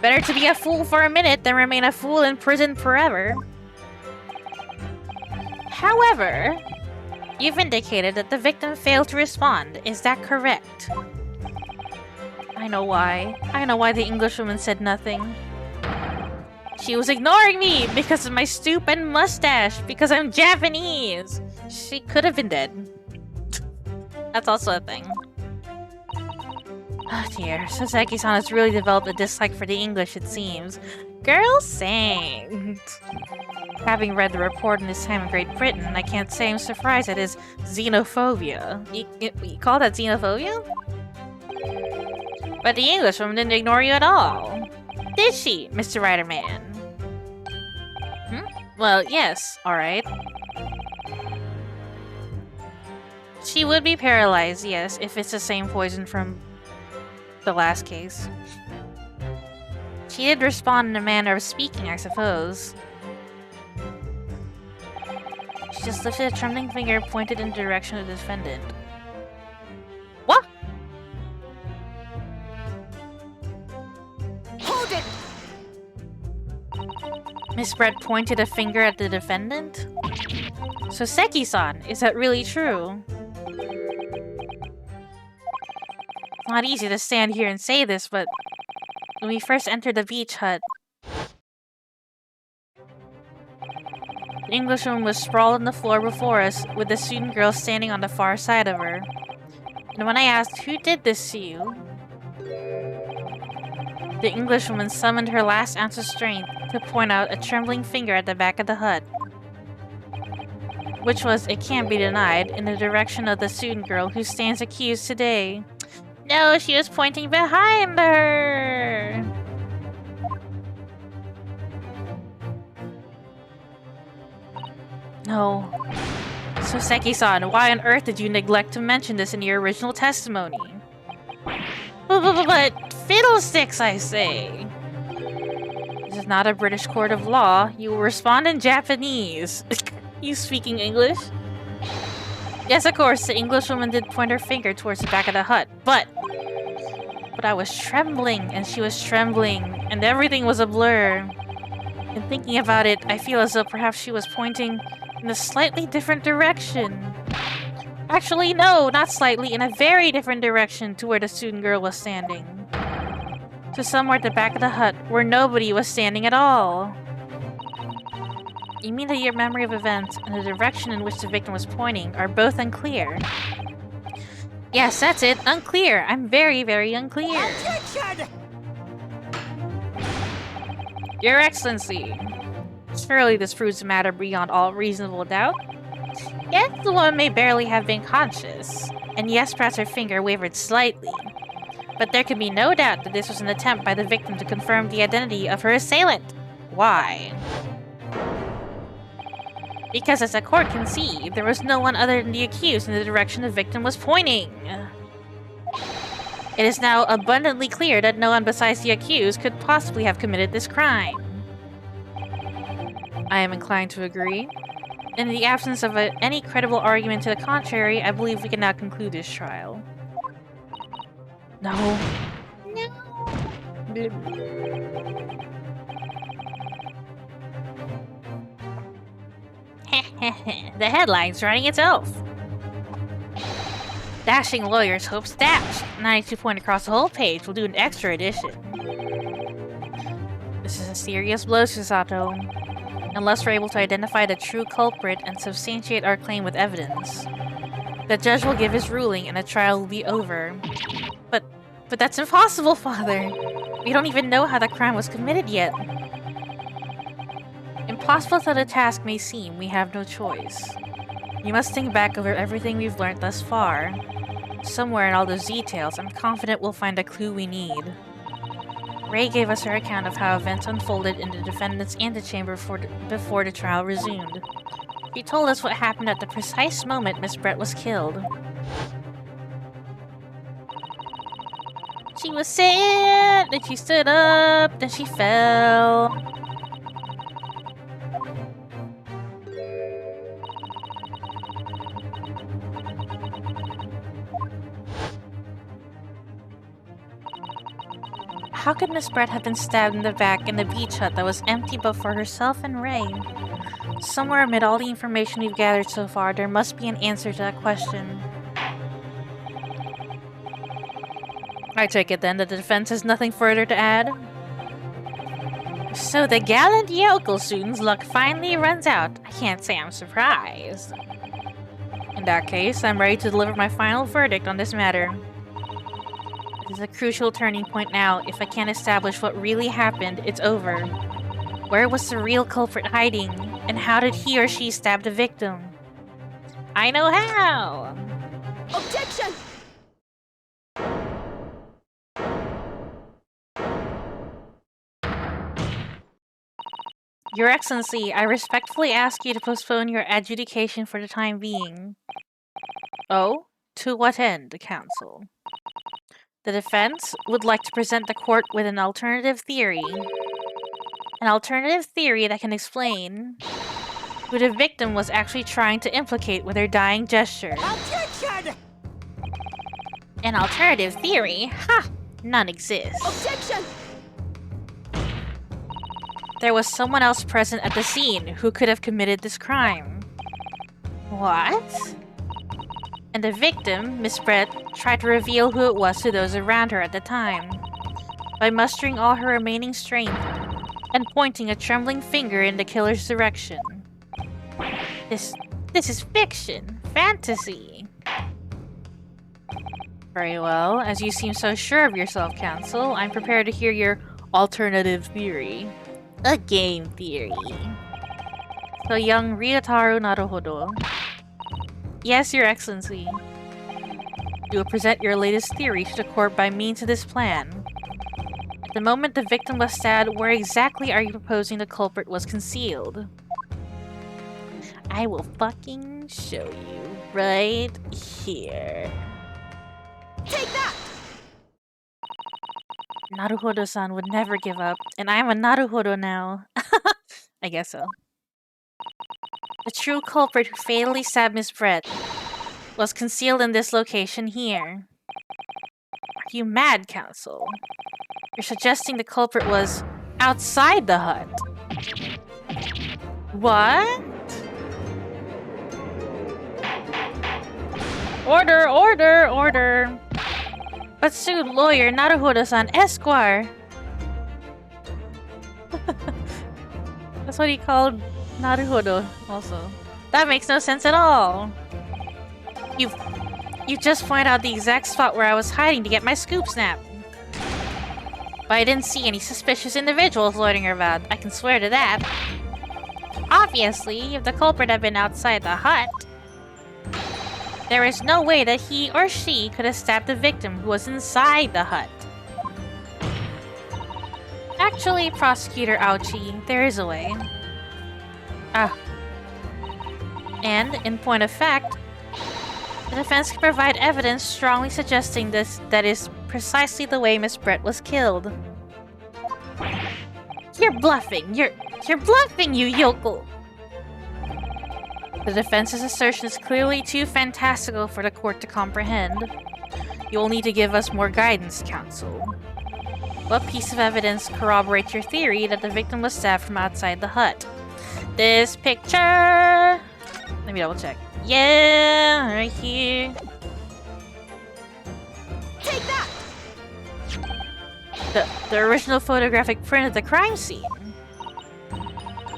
Better to be a fool for a minute than remain a fool in prison forever. However, you've indicated that the victim failed to respond. Is that correct? I know why. I know why the Englishwoman said nothing. She was ignoring me because of my stoop and mustache, because I'm Japanese. She could have been dead. That's also a thing. Oh dear, Soseki-san has really developed a dislike for the English, it seems. Girl saint. Having read the report in his time in Great Britain, I can't say I'm surprised at his xenophobia. You call that xenophobia? But the Englishwoman didn't ignore you at all. Did she, Mr. Rider Man? Well, yes, alright. She would be paralyzed, yes, if it's the same poison from the last case. She did respond in a manner of speaking, I suppose. She just lifted a trembling finger and pointed in the direction of the defendant. What? Hold it! Miss Brett pointed a finger at the defendant? Soseki-san, is that really true? It's not easy to stand here and say this, but when we first entered the beach hut, the Englishwoman was sprawled on the floor before us, with the student girl standing on the far side of her. And when I asked, who did this to you? The Englishwoman summoned her last ounce of strength to point out a trembling finger at the back of the hut. Which was, it can't be denied, in the direction of the student girl who stands accused today. No, she was pointing behind her! No. Soseki-san, why on earth did you neglect to mention this in your original testimony? But fiddlesticks, I say! This is not a British court of law. You will respond in Japanese. You speaking English? Yes, of course, the Englishwoman did point her finger towards the back of the hut, but I was trembling, and she was trembling, and everything was a blur. In thinking about it, I feel as though perhaps she was pointing in a slightly different direction. Actually, no, not slightly, in a very different direction to where the student girl was standing. To somewhere at the back of the hut, where nobody was standing at all. You mean that your memory of events and the direction in which the victim was pointing are both unclear? Yes, that's it, unclear. I'm very, very unclear. Objection! Your Excellency, surely this proves the matter beyond all reasonable doubt. Yes, the woman may barely have been conscious, and yes, perhaps her finger wavered slightly. But there can be no doubt that this was an attempt by the victim to confirm the identity of her assailant. Why? Because as the court can see, there was no one other than the accused in the direction the victim was pointing. It is now abundantly clear that no one besides the accused could possibly have committed this crime. I am inclined to agree. In the absence of any credible argument to the contrary, I believe we can now conclude this trial. No. The headline's writing itself. Dashing lawyers hopes dashed. 92 point across the whole page. We'll do an extra edition. This is a serious blow, Shisato. Unless we're able to identify the true culprit and substantiate our claim with evidence, the judge will give his ruling and the trial will be over. But that's impossible, Father. We don't even know how the crime was committed yet. Impossible though the task may seem, we have no choice. We must think back over everything we've learned thus far. Somewhere in all those details, I'm confident we'll find a clue we need. Ray gave us her account of how events unfolded in the defendant's antechamber before the trial resumed. She told us what happened at the precise moment Miss Brett was killed. She was sad, then she stood up, then she fell. How could Miss Brett have been stabbed in the back in the beach hut that was empty but for herself and Ray? Somewhere amid all the information we've gathered so far, there must be an answer to that question. I take it then that the defense has nothing further to add? So the gallant yokel student's luck finally runs out. I can't say I'm surprised. In that case, I'm ready to deliver my final verdict on this matter. It is a crucial turning point now. If I can't establish what really happened, it's over. Where was the real culprit hiding? And how did he or she stab the victim? I know how! Objection! Your Excellency, I respectfully ask you to postpone your adjudication for the time being. Oh? To what end, Counsel? The defense would like to present the court with an alternative theory. An alternative theory that can explain who the victim was actually trying to implicate with her dying gesture. Objection! An alternative theory? Ha! None exists. Objection! There was someone else present at the scene who could have committed this crime. What? And the victim, Miss Brett, tried to reveal who it was to those around her at the time, by mustering all her remaining strength and pointing a trembling finger in the killer's direction. This is fiction, fantasy. Very well, as you seem so sure of yourself, Counsel, I'm prepared to hear your alternative theory. A game theory. So young Ryotaro Naruhodo. Yes, Your Excellency. You will present your latest theory to the court by means of this plan. At the moment the victim was stabbed, where exactly are you proposing the culprit was concealed? I will fucking show you right here. Take that! Naruhodo-san would never give up, and I'm a Naruhodo now. I guess so. The true culprit who fatally stabbed Miss Brett was concealed in this location here. Are you mad, Counsel? You're suggesting the culprit was outside the hut. What? Order, order, order. But sued lawyer Naruhodo-san Esquire. That's what he called Naruhodo also. That makes no sense at all. You just pointed out the exact spot where I was hiding to get my scoop snap. But I didn't see any suspicious individuals loitering about. I can swear to that. Obviously, if the culprit had been outside the hut, there is no way that he or she could have stabbed the victim who was inside the hut. Actually, Prosecutor Ouchi, there is a way. And, in point of fact, the defense can provide evidence strongly suggesting that is precisely the way Miss Brett was killed. You're bluffing! You're bluffing, you yokel! The defense's assertion is clearly too fantastical for the court to comprehend. You'll need to give us more guidance, Counsel. What piece of evidence corroborates your theory that the victim was stabbed from outside the hut? This picture! Let me double check. Yeah, right here. Take that! The original photographic print of the crime scene.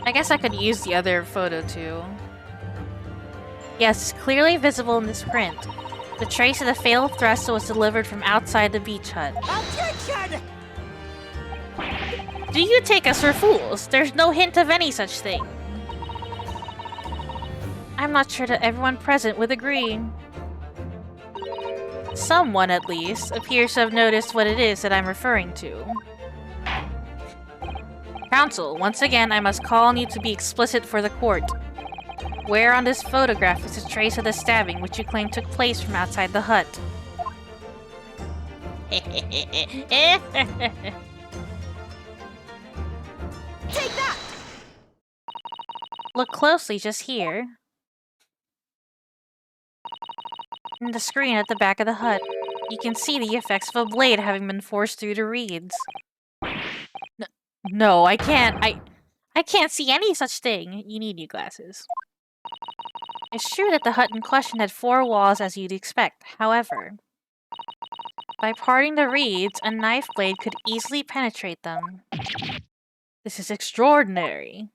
I guess I could use the other photo too. Yes, clearly visible in this print. The trace of the fatal thrust was delivered from outside the beach hut. Objection! Do you take us for fools? There's no hint of any such thing. I'm not sure that everyone present would agree. Someone, at least, appears to have noticed what it is that I'm referring to. Counsel, once again, I must call on you to be explicit for the court. Where on this photograph is a trace of the stabbing which you claim took place from outside the hut? Take that! Look closely just here. In the screen at the back of the hut, you can see the effects of a blade having been forced through the reeds. No, I can't. I can't see any such thing. You need new glasses. It's true that the hut in question had 4 walls as you'd expect. However, by parting the reeds, a knife blade could easily penetrate them. This is extraordinary.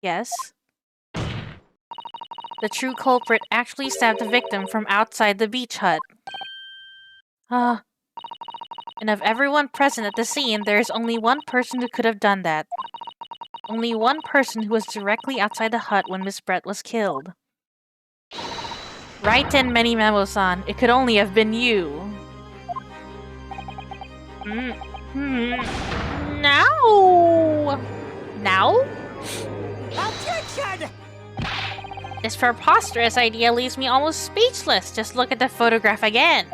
Yes. The true culprit actually stabbed the victim from outside the beach hut. And of everyone present at the scene, there is only one person who could have done that. Only one person who was directly outside the hut when Miss Brett was killed. Right in Many Memo-san, it could only have been you. Now? Now? Objection! This preposterous idea leaves me almost speechless. Just look at the photograph again.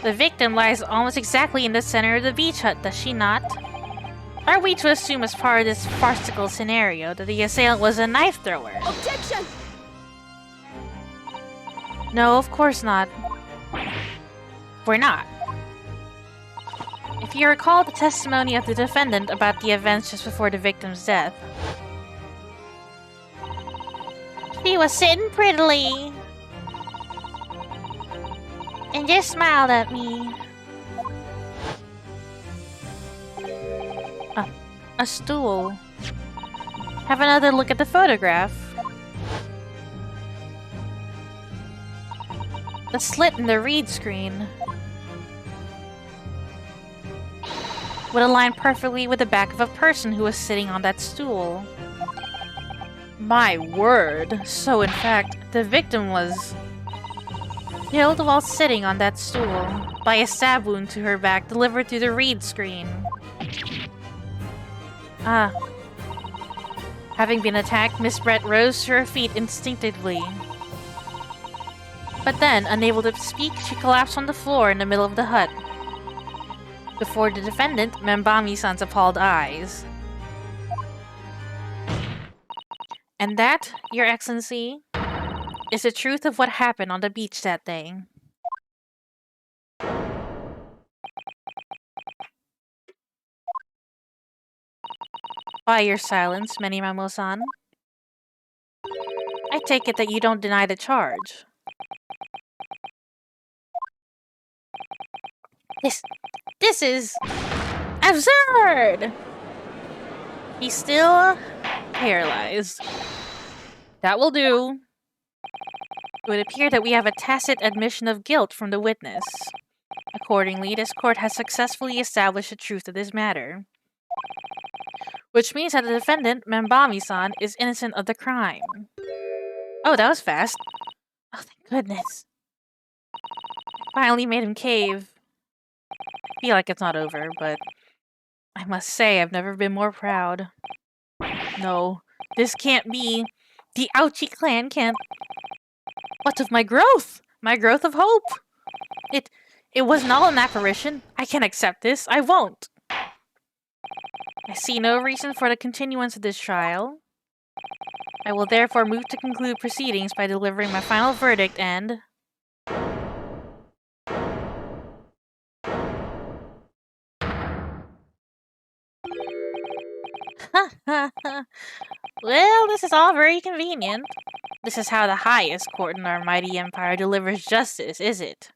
The victim lies almost exactly in the center of the beach hut, does she not? Are we to assume as part of this farcical scenario that the assailant was a knife thrower? Objection! No, of course not. We're not. If you recall the testimony of the defendant about the events just before the victim's death, she was sitting prettily and just smiled at me. A stool. Have another look at the photograph. The slit in the reed screen would align perfectly with the back of a person who was sitting on that stool. My word. So in fact, the victim was killed while sitting on that stool by a stab wound to her back delivered through the reed screen. Having been attacked, Miss Brett rose to her feet instinctively. But then, unable to speak, she collapsed on the floor in the middle of the hut. Before the defendant, Membami-san's appalled eyes. And that, Your Excellency, is the truth of what happened on the beach that day. By your silence, Menimamo-san, I take it that you don't deny the charge. This is absurd! He's still paralyzed. That will do. It would appear that we have a tacit admission of guilt from the witness. Accordingly, this court has successfully established the truth of this matter. Which means that the defendant, Membami-san, is innocent of the crime. Oh, that was fast. Oh, thank goodness. Finally made him cave. I feel like it's not over, but I must say I've never been more proud. No, this can't be. The Ouchi clan can't. What of my growth? My growth of hope? It was not an apparition. I can't accept this. I won't. I see no reason for the continuance of this trial. I will therefore move to conclude proceedings by delivering my final verdict and... Well, this is all very convenient. This is how the highest court in our mighty empire delivers justice, is it?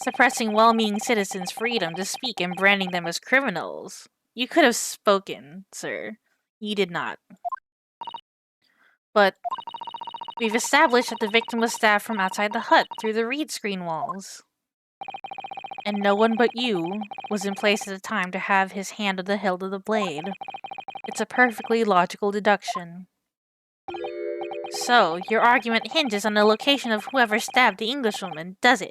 Suppressing well-meaning citizens' freedom to speak and branding them as criminals. You could have spoken, sir. You did not. But we've established that the victim was stabbed from outside the hut through the reed screen walls. And no one but you was in place at the time to have his hand on the hilt of the blade. It's a perfectly logical deduction. So, your argument hinges on the location of whoever stabbed the Englishwoman, does it?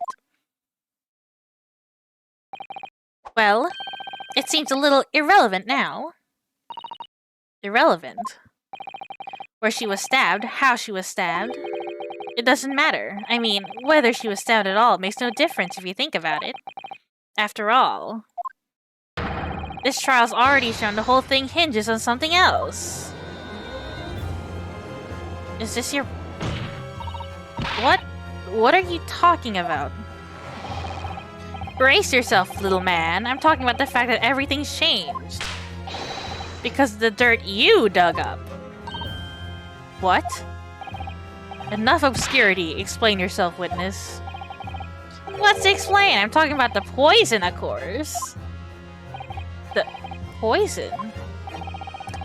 Well, it seems a little irrelevant now. Irrelevant? Where she was stabbed, how she was stabbed. It doesn't matter. I mean, whether she was stabbed at all makes no difference if you think about it. After all, this trial's already shown the whole thing hinges on something else. Is this your... What? What are you talking about? Brace yourself, little man. I'm talking about the fact that everything's changed. Because of the dirt you dug up. What? Enough obscurity. Explain yourself, witness. What's to explain? I'm talking about the poison, of course. The poison?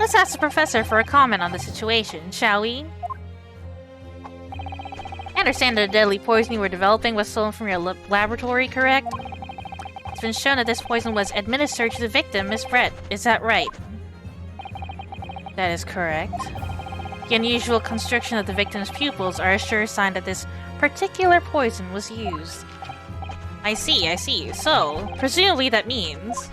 Let's ask the professor for a comment on the situation, shall we? I understand that the deadly poison you were developing was stolen from your laboratory, correct? It's been shown that this poison was administered to the victim, Miss Brett. Is that right? That is correct. The unusual constriction of the victim's pupils are a sure sign that this particular poison was used. I see. So, presumably that means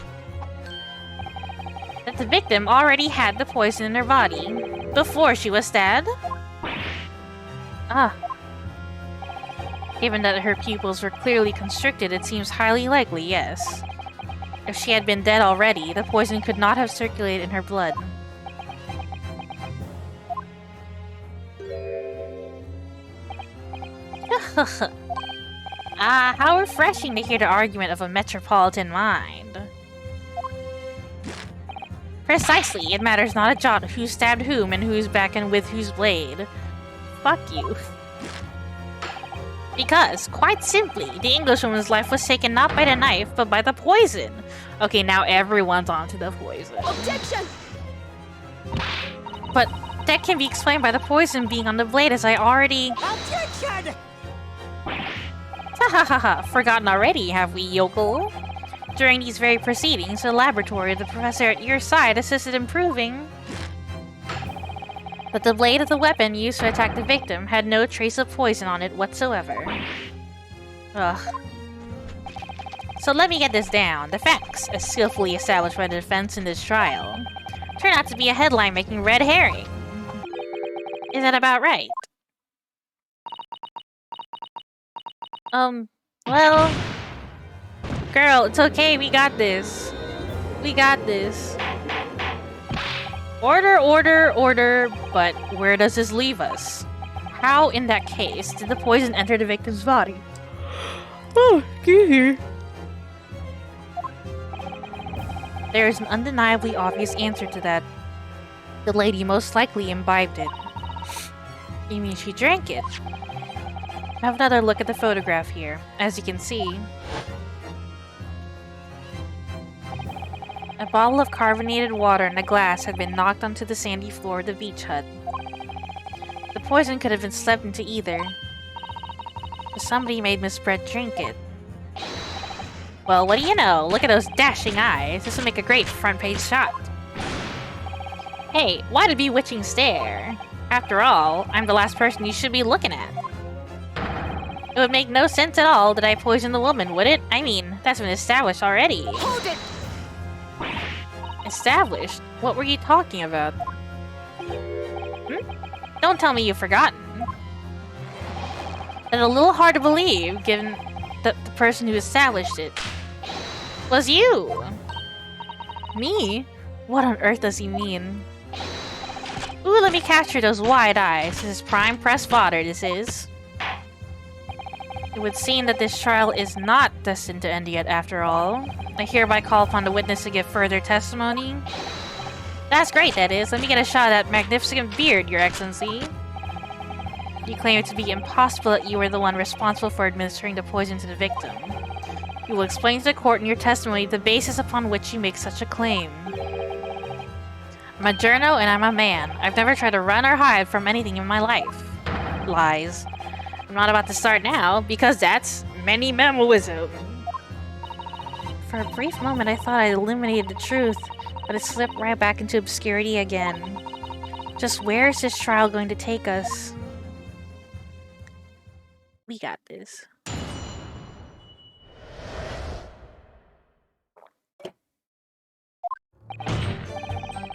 that the victim already had the poison in her body before she was stabbed? Ah. Given that her pupils were clearly constricted, it seems highly likely, yes. If she had been dead already, the poison could not have circulated in her blood. Ah, how refreshing to hear the argument of a metropolitan mind. Precisely, it matters not a jot who stabbed whom and who's back and with whose blade. Fuck you. Because, quite simply, the Englishwoman's life was taken not by the knife, but by the poison. Okay, now everyone's onto the poison. Objection! But that can be explained by the poison being on the blade, as I already... Objection! Ha, forgotten already, have we, yokel? During these very proceedings, the laboratory of the professor at your side assisted in proving that the blade of the weapon used to attack the victim had no trace of poison on it whatsoever. Ugh. So let me get this down. The facts, as skillfully established by the defense in this trial, turn out to be a headline-making red herring. Is that about right? Well... Girl, it's okay, we got this. We got this. Order, order, order, but where does this leave us? How, in that case, did the poison enter the victim's body? Oh, get here. There is an undeniably obvious answer to that. The lady most likely imbibed it. You mean she drank it? Have another look at the photograph here. As you can see, a bottle of carbonated water and a glass had been knocked onto the sandy floor of the beach hut. The poison could have been slipped into either. But somebody made Miss Brett drink it. Well, what do you know? Look at those dashing eyes. This will make a great front-page shot. Hey, why the bewitching stare? After all, I'm the last person you should be looking at. It would make no sense at all that I poisoned the woman, would it? I mean, that's been established already. Hold it! Established? What were you talking about? Don't tell me you've forgotten. It's a little hard to believe, given that the person who established it was you. Me? What on earth does he mean? Ooh, let me capture those wide eyes. This is prime press fodder, this is. It would seem that this trial is not destined to end yet, after all. I hereby call upon the witness to give further testimony. That's great, that is. Let me get a shot at that magnificent beard, Your Excellency. You claim it to be impossible that you were the one responsible for administering the poison to the victim. You will explain to the court in your testimony the basis upon which you make such a claim. I'm a journo and I'm a man. I've never tried to run or hide from anything in my life. Lies. I'm not about to start now, because that's many memoism. For a brief moment I thought I eliminated the truth, but it slipped right back into obscurity again. Just where is this trial going to take us? We got this.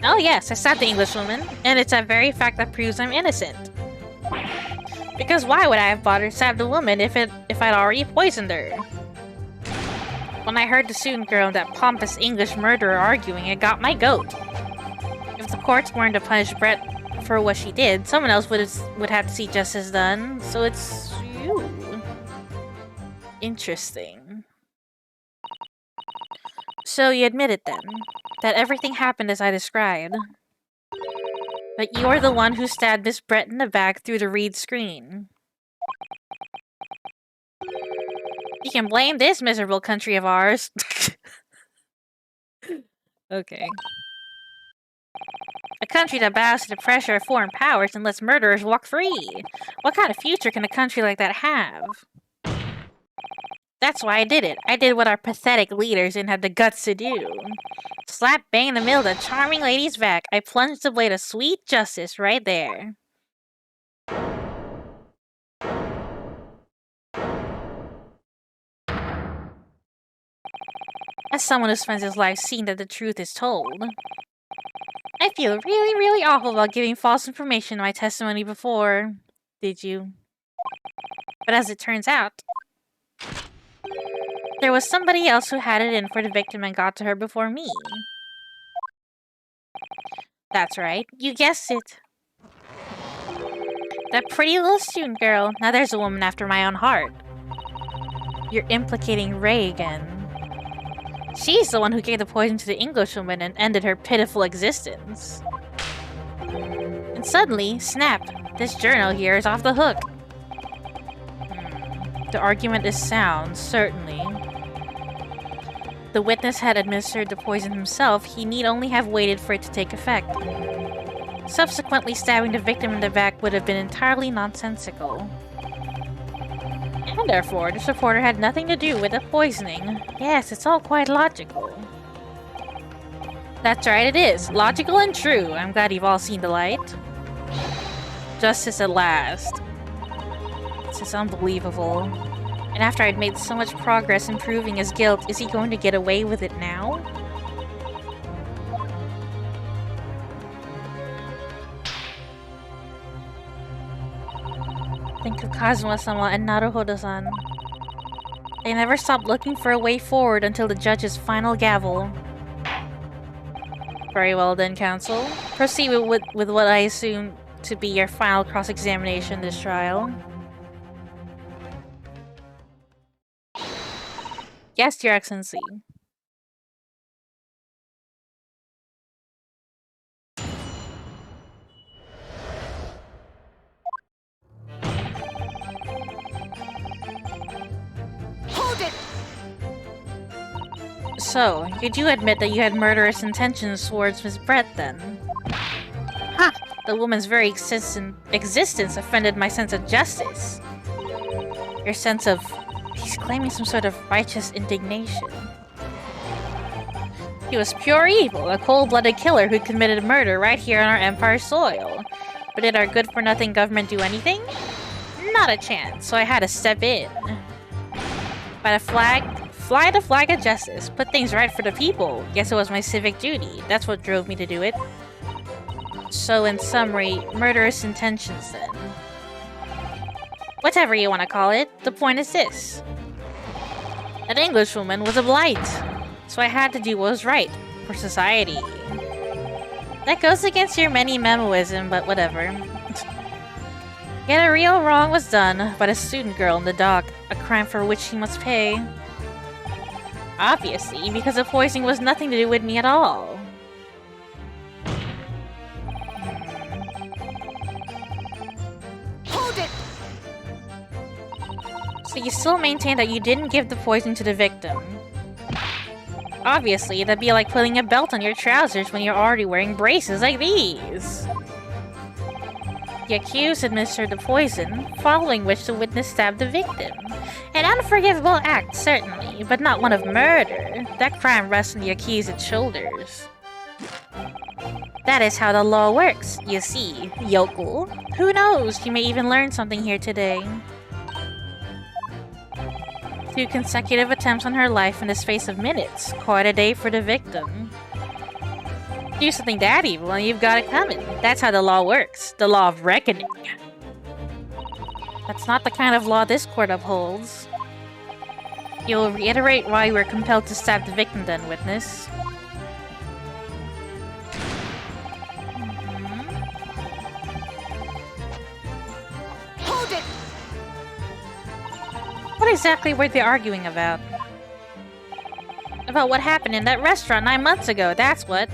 Oh yes, I stabbed the Englishwoman, and it's that very fact that proves I'm innocent. Because why would I have bothered to stab the woman if I'd already poisoned her? When I heard the student girl and that pompous English murderer arguing, it got my goat. If the courts weren't to punish Brett for what she did, someone else would have to see justice done. So it's you. Interesting. So you admit it then, that everything happened as I described. But you're the one who stabbed Miss Brett in the back through the reed screen. You can blame this miserable country of ours. Okay. A country that bows to the pressure of foreign powers and lets murderers walk free. What kind of future can a country like that have? That's why I did it. I did what our pathetic leaders didn't have the guts to do. Slap bang in the middle of the charming lady's back, I plunged the blade of sweet justice right there. As someone who spends his life seeing that the truth is told, I feel really, really awful about giving false information in my testimony before. Did you? But as it turns out, there was somebody else who had it in for the victim and got to her before me. That's right, you guessed it. That pretty little student girl. Now there's a woman after my own heart. You're implicating Ray again. She's the one who gave the poison to the Englishwoman and ended her pitiful existence. And suddenly, snap, this journal here is off the hook. The argument is sound, certainly. The witness had administered the poison himself, he need only have waited for it to take effect. Subsequently, stabbing the victim in the back would have been entirely nonsensical. And therefore, this reporter had nothing to do with the poisoning. Yes, it's all quite logical. That's right, it is. Logical and true. I'm glad you've all seen the light. Justice at last. This is unbelievable. And after I'd made so much progress in proving his guilt, is he going to get away with it now? Think of Kazuma-sama and Naruhodo-san. They never stopped looking for a way forward until the judge's final gavel. Very well then, counsel. Proceed with what I assume to be your final cross-examination in this trial. Yes, Your Excellency. Hold it! So, you do admit that you had murderous intentions towards Miss Brett, then? Ha! The woman's very existence offended my sense of justice. Your sense of... He's claiming some sort of righteous indignation. He was pure evil, a cold-blooded killer who committed murder right here on our Empire soil. But did our good-for-nothing government do anything? Not a chance, so I had to step in. By the fly the flag of justice, put things right for the people. Guess it was my civic duty. That's what drove me to do it. So in summary, murderous intentions then. Whatever you want to call it, the point is this. That Englishwoman was a blight, so I had to do what was right for society. That goes against your many memoism, but whatever. Yet a real wrong was done by the student girl in the dock, a crime for which she must pay. Obviously, because the poisoning was nothing to do with me at all. Hold it! So you still maintain that you didn't give the poison to the victim. Obviously, that'd be like putting a belt on your trousers when you're already wearing braces like these. The accused administered the poison, following which the witness stabbed the victim. An unforgivable act, certainly, but not one of murder. That crime rests on the accused's shoulders. That is how the law works, you see, yokel. Who knows, you may even learn something here today. 2 consecutive attempts on her life in the space of minutes. Quite a day for the victim. Do something that evil and you've got it coming. That's how the law works. The law of reckoning. That's not the kind of law this court upholds. You'll reiterate why you were compelled to stab the victim then, witness. Hold it! What exactly were they arguing about? About what happened in that restaurant 9 months ago, that's what.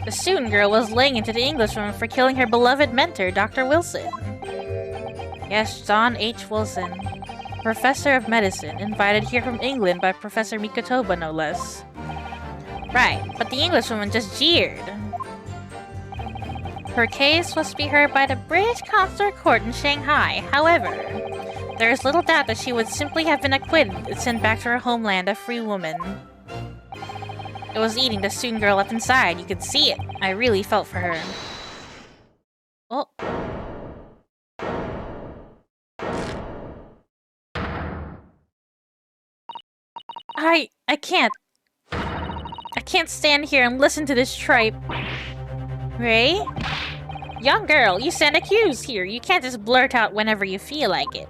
The student girl was laying into the Englishwoman for killing her beloved mentor, Dr. Wilson. Yes, John H. Wilson. Professor of medicine, invited here from England by Professor Mikotoba, no less. Right, but the Englishwoman just jeered. Her case was to be heard by the British Consular Court in Shanghai. However, there is little doubt that she would simply have been acquitted and sent back to her homeland a free woman. It was eating the student girl up inside. You could see it. I really felt for her. Oh. I can't. I can't stand here and listen to this tripe. Ray? Young girl, you stand accused here. You can't just blurt out whenever you feel like it.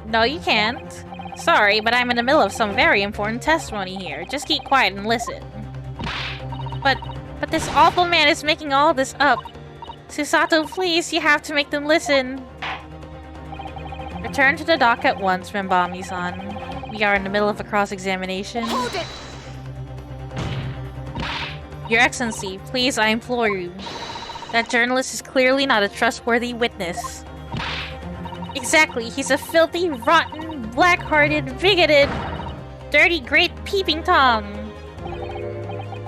No, you can't. Sorry, but I'm in the middle of some very important testimony here. Just keep quiet and listen. But this awful man is making all this up. Susato, please, you have to make them listen. Return to the dock at once, Rembami-san. We are in the middle of a cross-examination. Hold it! Your Excellency, please, I implore you. That journalist is clearly not a trustworthy witness. Exactly, he's a filthy, rotten, black-hearted, bigoted, dirty, great peeping Tom.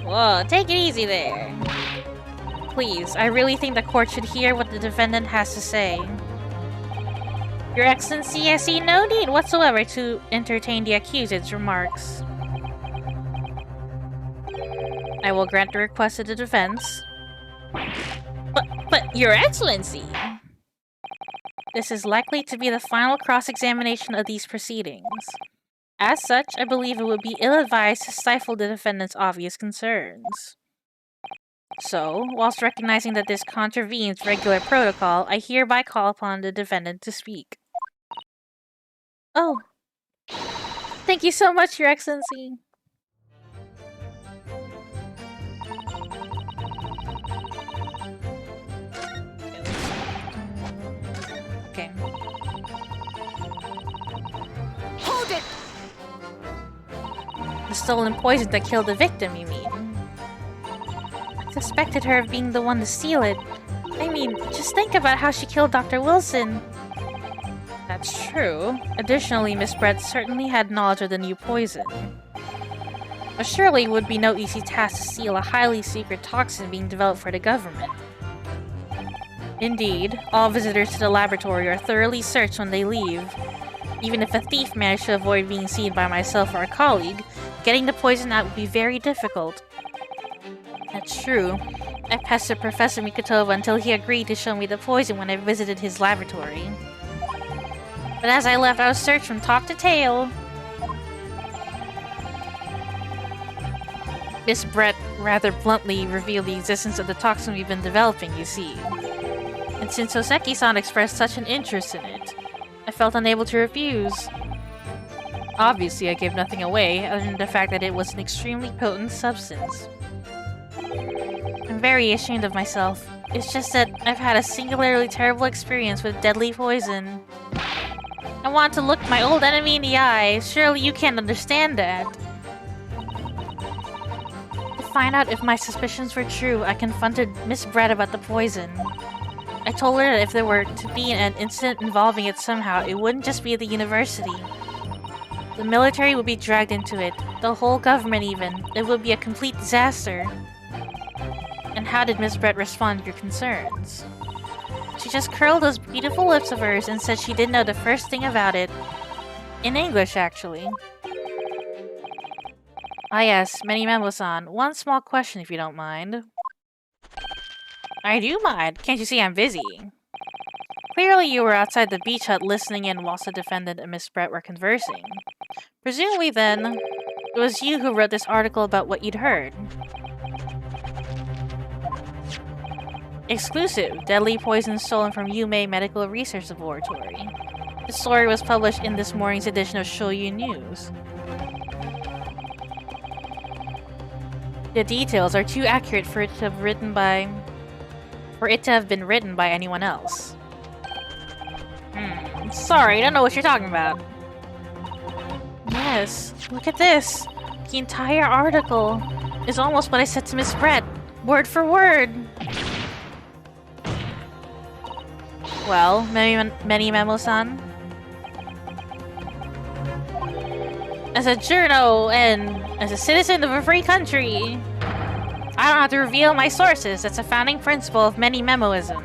Whoa, take it easy there. Please, I really think the court should hear what the defendant has to say. Your Excellency, I see no need whatsoever to entertain the accused's remarks. I will grant the request of the defense. But, Your Excellency! This is likely to be the final cross-examination of these proceedings. As such, I believe it would be ill-advised to stifle the defendant's obvious concerns. So, whilst recognizing that this contravenes regular protocol, I hereby call upon the defendant to speak. Oh. Thank you so much, Your Excellency. The stolen poison that killed the victim, you mean? I suspected her of being the one to steal it. I mean, just think about how she killed Dr. Wilson. That's true. Additionally, Miss Brett certainly had knowledge of the new poison. But surely it would be no easy task to steal a highly secret toxin being developed for the government. Indeed, all visitors to the laboratory are thoroughly searched when they leave. Even if a thief managed to avoid being seen by myself or a colleague, getting the poison out would be very difficult. That's true. I pestered Professor Mikutova until he agreed to show me the poison when I visited his laboratory. But as I left, I was searched from top to tail. Miss Brett rather bluntly revealed the existence of the toxin we've been developing, you see. And since Hoseki-san expressed such an interest in it, I felt unable to refuse. Obviously, I gave nothing away, other than the fact that it was an extremely potent substance. I'm very ashamed of myself. It's just that I've had a singularly terrible experience with deadly poison. I want to look my old enemy in the eye. Surely you can't understand that. To find out if my suspicions were true, I confronted Miss Brett about the poison. I told her that if there were to be an incident involving it somehow, it wouldn't just be at the university. The military would be dragged into it, the whole government even. It would be a complete disaster. And how did Miss Brett respond to your concerns? She just curled those beautiful lips of hers and said she didn't know the first thing about it. In English, actually. Ah yes, Memo-san. One small question if you don't mind. I do mind. Can't you see I'm busy? Clearly you were outside the beach hut listening in whilst the defendant and Miss Brett were conversing. Presumably then, it was you who wrote this article about what you'd heard. Exclusive. Deadly poison stolen from Yume Medical Research Laboratory. The story was published in this morning's edition of Shoyu News. The details are too accurate for it to have been written by anyone else. Sorry, I don't know what you're talking about. Yes, look at this. The entire article is almost what I said to Miss Brett, word for word. Well, Memo-san? As a journo and as a citizen of a free country, I don't have to reveal my sources. That's a founding principle of Memoism.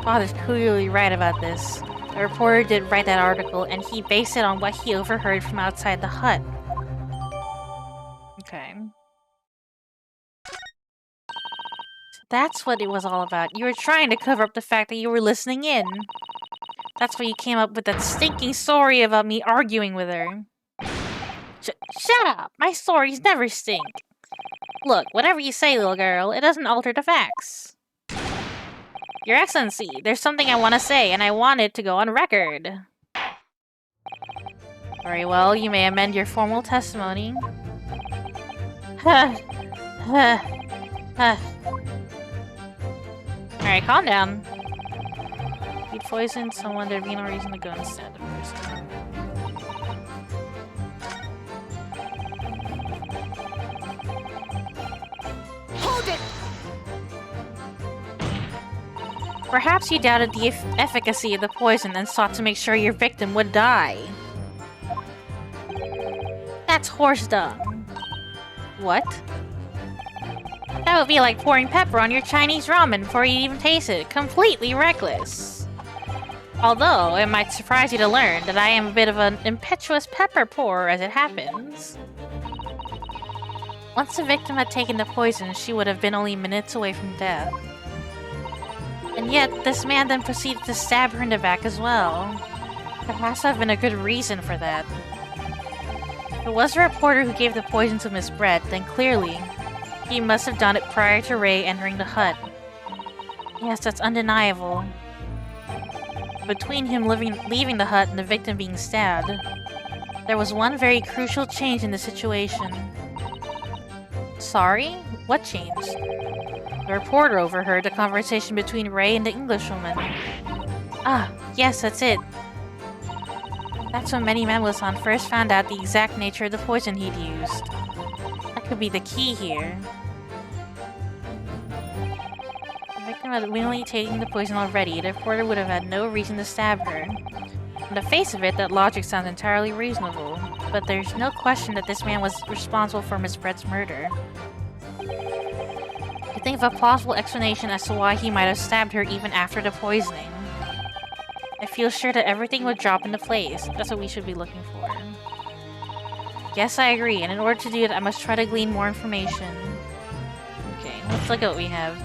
Father's clearly right about this. The reporter did write that article, and he based it on what he overheard from outside the hut. Okay. That's what it was all about. You were trying to cover up the fact that you were listening in. That's why you came up with that stinking story about me arguing with her. Shut up! My stories never stink. Look, whatever you say, little girl, it doesn't alter the facts. Your Excellency, there's something I want to say, and I want it to go on record. Very well, you may amend your formal testimony. Alright, calm down. If you poisoned someone, there'd be no reason to go instead, of course. Hold it! Perhaps you doubted the efficacy of the poison and sought to make sure your victim would die. That's horse dung. What? That would be like pouring pepper on your Chinese ramen before you even taste it. Completely reckless. Although, it might surprise you to learn that I am a bit of an impetuous pepper pourer as it happens. Once the victim had taken the poison, she would have been only minutes away from death. And yet, this man then proceeded to stab her in the back as well. There has to have been a good reason for that. If it was the reporter who gave the poison to Miss Brett, then clearly, he must have done it prior to Ray entering the hut. Yes, that's undeniable. Between him leaving the hut and the victim being stabbed, there was one very crucial change in the situation. Sorry? What changed? The reporter overheard the conversation between Ray and the Englishwoman. Ah, yes, that's it. That's when Many Memlosan first found out the exact nature of the poison he'd used. That could be the key here. The victim had willingly taken the poison already, the reporter would have had no reason to stab her. On the face of it, that logic sounds entirely reasonable, but there's no question that this man was responsible for Miss Brett's murder. I think of a plausible explanation as to why he might have stabbed her even after the poisoning. I feel sure that everything would drop into place. That's what we should be looking for. Yes, I agree, and in order to do it, I must try to glean more information. Okay, let's look at what we have.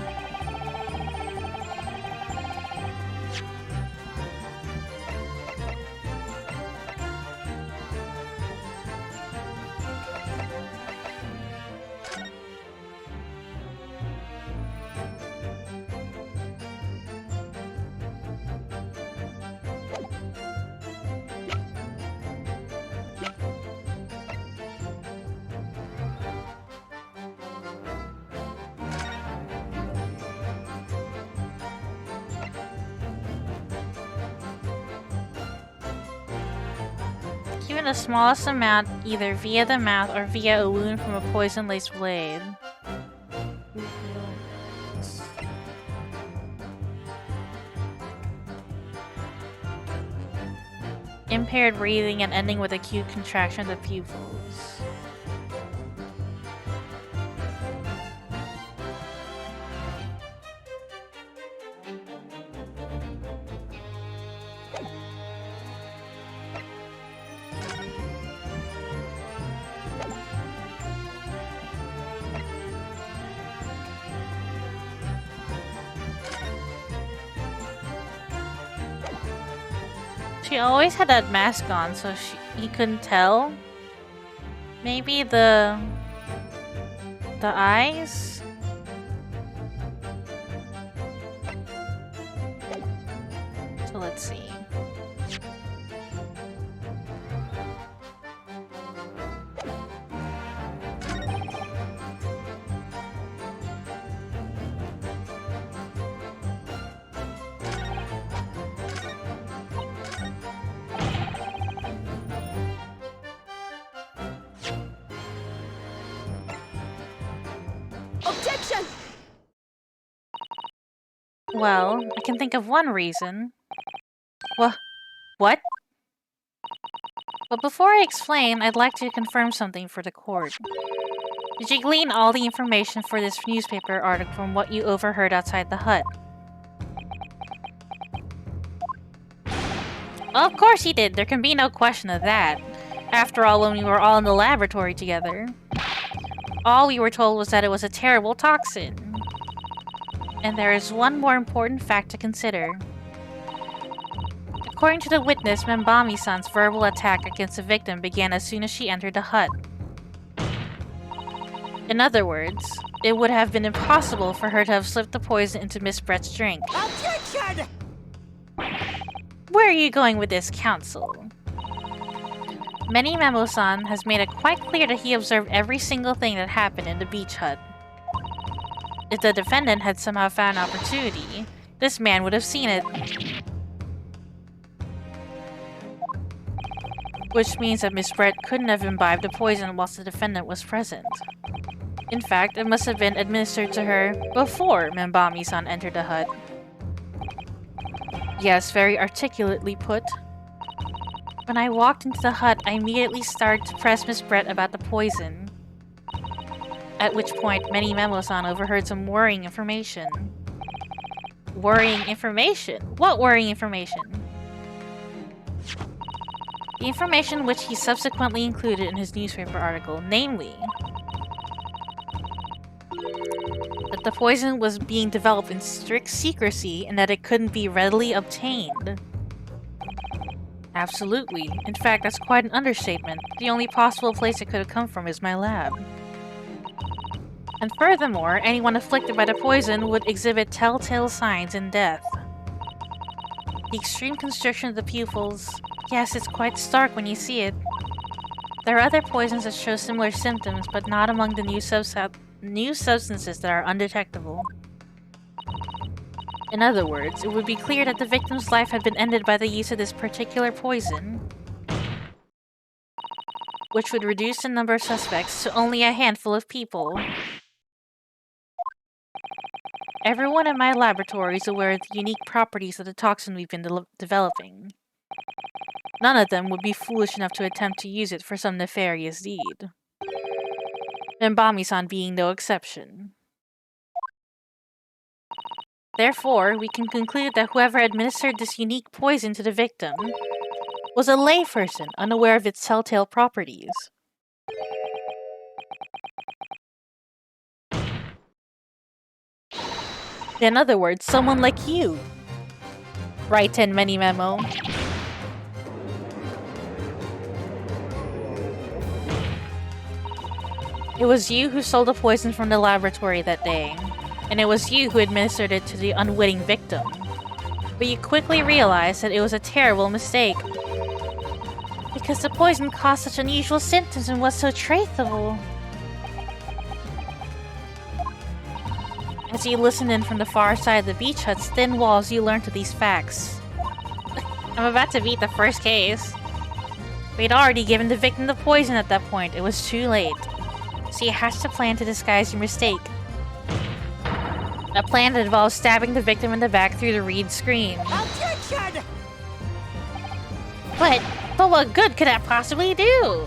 Given the smallest amount, either via the mouth or via a wound from a poison-laced blade. Impaired breathing and ending with acute contraction of the pupils. She always had that mask on, so he couldn't tell. Maybe the eyes? So let's see. Objection! Well, I can think of one reason. What? But before I explain, I'd like to confirm something for the court. Did you glean all the information for this newspaper article from what you overheard outside the hut? Of course he did. There can be no question of that. After all, when we were all in the laboratory together, all we were told was that it was a terrible toxin. And there is one more important fact to consider. According to the witness, Membami-san's verbal attack against the victim began as soon as she entered the hut. In other words, it would have been impossible for her to have slipped the poison into Miss Brett's drink. Objection! Where are you going with this, counsel? Many Memo-san has made it quite clear that he observed every single thing that happened in the beach hut. If the defendant had somehow found an opportunity, this man would have seen it. Which means that Miss Brett couldn't have imbibed the poison whilst the defendant was present. In fact, it must have been administered to her before Membami-san entered the hut. Yes, very articulately put. When I walked into the hut, I immediately started to press Miss Brett about the poison. At which point, Many Memo-san overheard some worrying information. Worrying information? What worrying information? The information which he subsequently included in his newspaper article, namely, that the poison was being developed in strict secrecy and that it couldn't be readily obtained. Absolutely. In fact, that's quite an understatement. The only possible place it could have come from is my lab. And furthermore, anyone afflicted by the poison would exhibit telltale signs in death. The extreme constriction of the pupils. Yes, it's quite stark when you see it. There are other poisons that show similar symptoms, but not among the new substances that are undetectable. In other words, it would be clear that the victim's life had been ended by the use of this particular poison. which would reduce the number of suspects to only a handful of people. Everyone in my laboratory is aware of the unique properties of the toxin we've been developing. None of them would be foolish enough to attempt to use it for some nefarious deed. Membami-san being no exception. Therefore, we can conclude that whoever administered this unique poison to the victim was a layperson unaware of its telltale properties. In other words, someone like you. Right in Many Memo. It was you who stole the poison from the laboratory that day, and it was you who administered it to the unwitting victim. But you quickly realized that it was a terrible mistake, because the poison caused such unusual symptoms and was so traceable. As you listened in from the far side of the beach hut's thin walls, you learned of these facts. I'm about to beat the first case. We'd already given the victim the poison at that point. It was too late. So you hatched a plan to disguise your mistake. A plan that involves stabbing the victim in the back through the reed screen. Objection! But what good could that possibly do?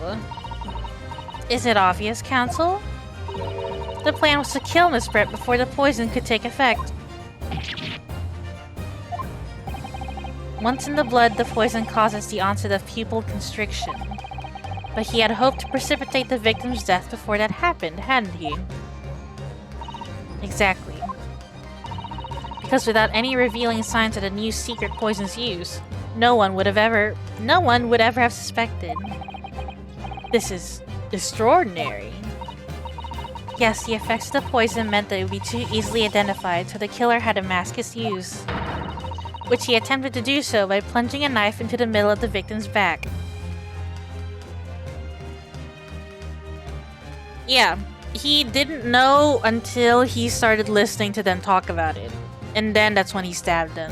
Is it obvious, Counsel? The plan was to kill Miss Brett before the poison could take effect. Once in the blood, the poison causes the onset of pupil constriction. But he had hoped to precipitate the victim's death before that happened, hadn't he? Exactly. Because without any revealing signs of the new secret poison's use, no one would ever have suspected. This is extraordinary. Yes, the effects of the poison meant that it would be too easily identified, so the killer had to mask his use, which he attempted to do so by plunging a knife into the middle of the victim's back. Yeah, he didn't know until he started listening to them talk about it. And then that's when he stabbed them.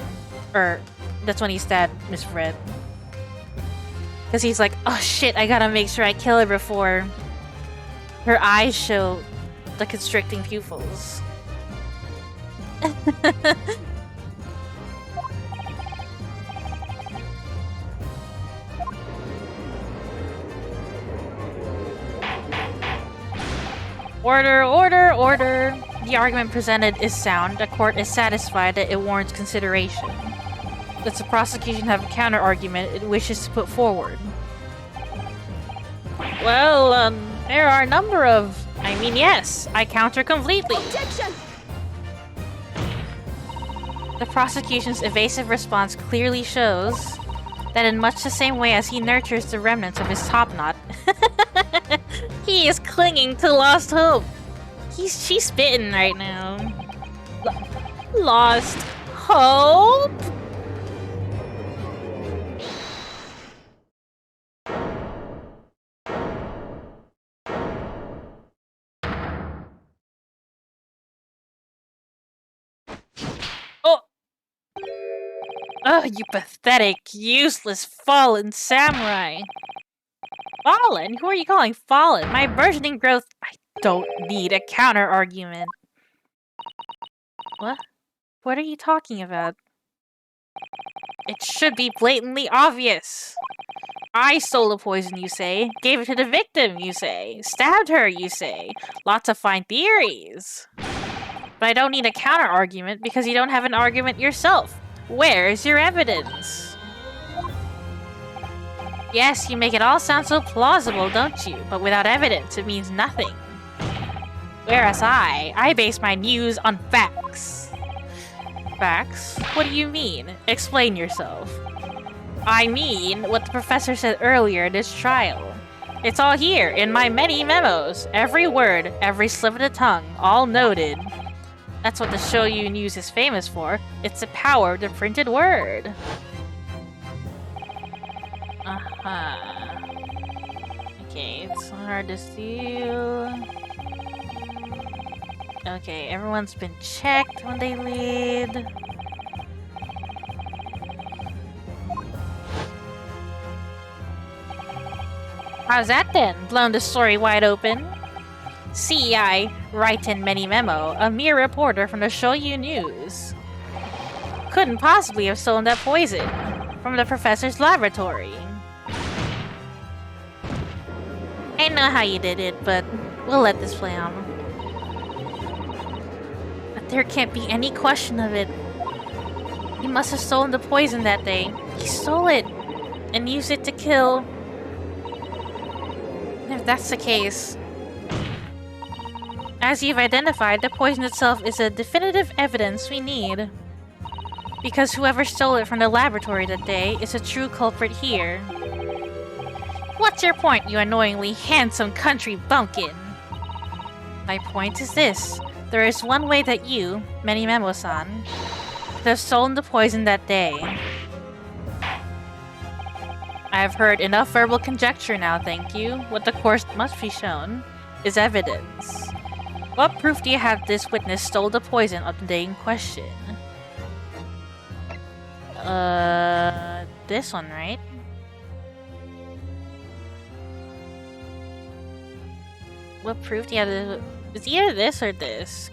Or, that's when he stabbed Miss Red. Because he's like, oh shit, I gotta make sure I kill her before her eyes show the constricting pupils. Order, order, order! The argument presented is sound. The court is satisfied that it warrants consideration. Does the prosecution have a counter-argument it wishes to put forward? Well, there are a number of... yes, I counter completely. Objection! The prosecution's evasive response clearly shows that in much the same way as he nurtures the remnants of his top knot, he is clinging to lost hope. She's spitting right now. Lost hope? Oh, you pathetic, useless, fallen samurai! Fallen? Who are you calling fallen? My burgeoning growth... I don't need a counter-argument. What? What are you talking about? It should be blatantly obvious. I stole the poison, you say. Gave it to the victim, you say. Stabbed her, you say. Lots of fine theories. But I don't need a counter-argument because you don't have an argument yourself. Where's your evidence? Yes, you make it all sound so plausible, don't you? But without evidence, it means nothing. Whereas I base my news on facts. Facts? What do you mean? Explain yourself. I mean what the professor said earlier in this trial. It's all here, in my many memos. Every word, every slip of the tongue, all noted. That's what the Shoyu News is famous for. It's the power of the printed word. Okay, it's hard to steal. Okay, everyone's been checked when they lead. How's that then? Blown the story wide open? CEI, write-in many memo, a mere reporter from the Shoyu News. Couldn't possibly have stolen that poison from the professor's laboratory. I know how you did it, but we'll let this play on. But there can't be any question of it. He must have stolen the poison that day. He stole it and used it to kill. If that's the case, as you've identified, the poison itself is a definitive evidence we need. Because whoever stole it from the laboratory that day is a true culprit here. What's your point, you annoyingly handsome country bumpkin? My point is this. There is one way that you, Menimemo-san, could have stolen the poison that day. I have heard enough verbal conjecture now, thank you. What the course must be shown is evidence. What proof do you have this witness stole the poison of the day in question? This one, right? What proof do you have? It's either this or this.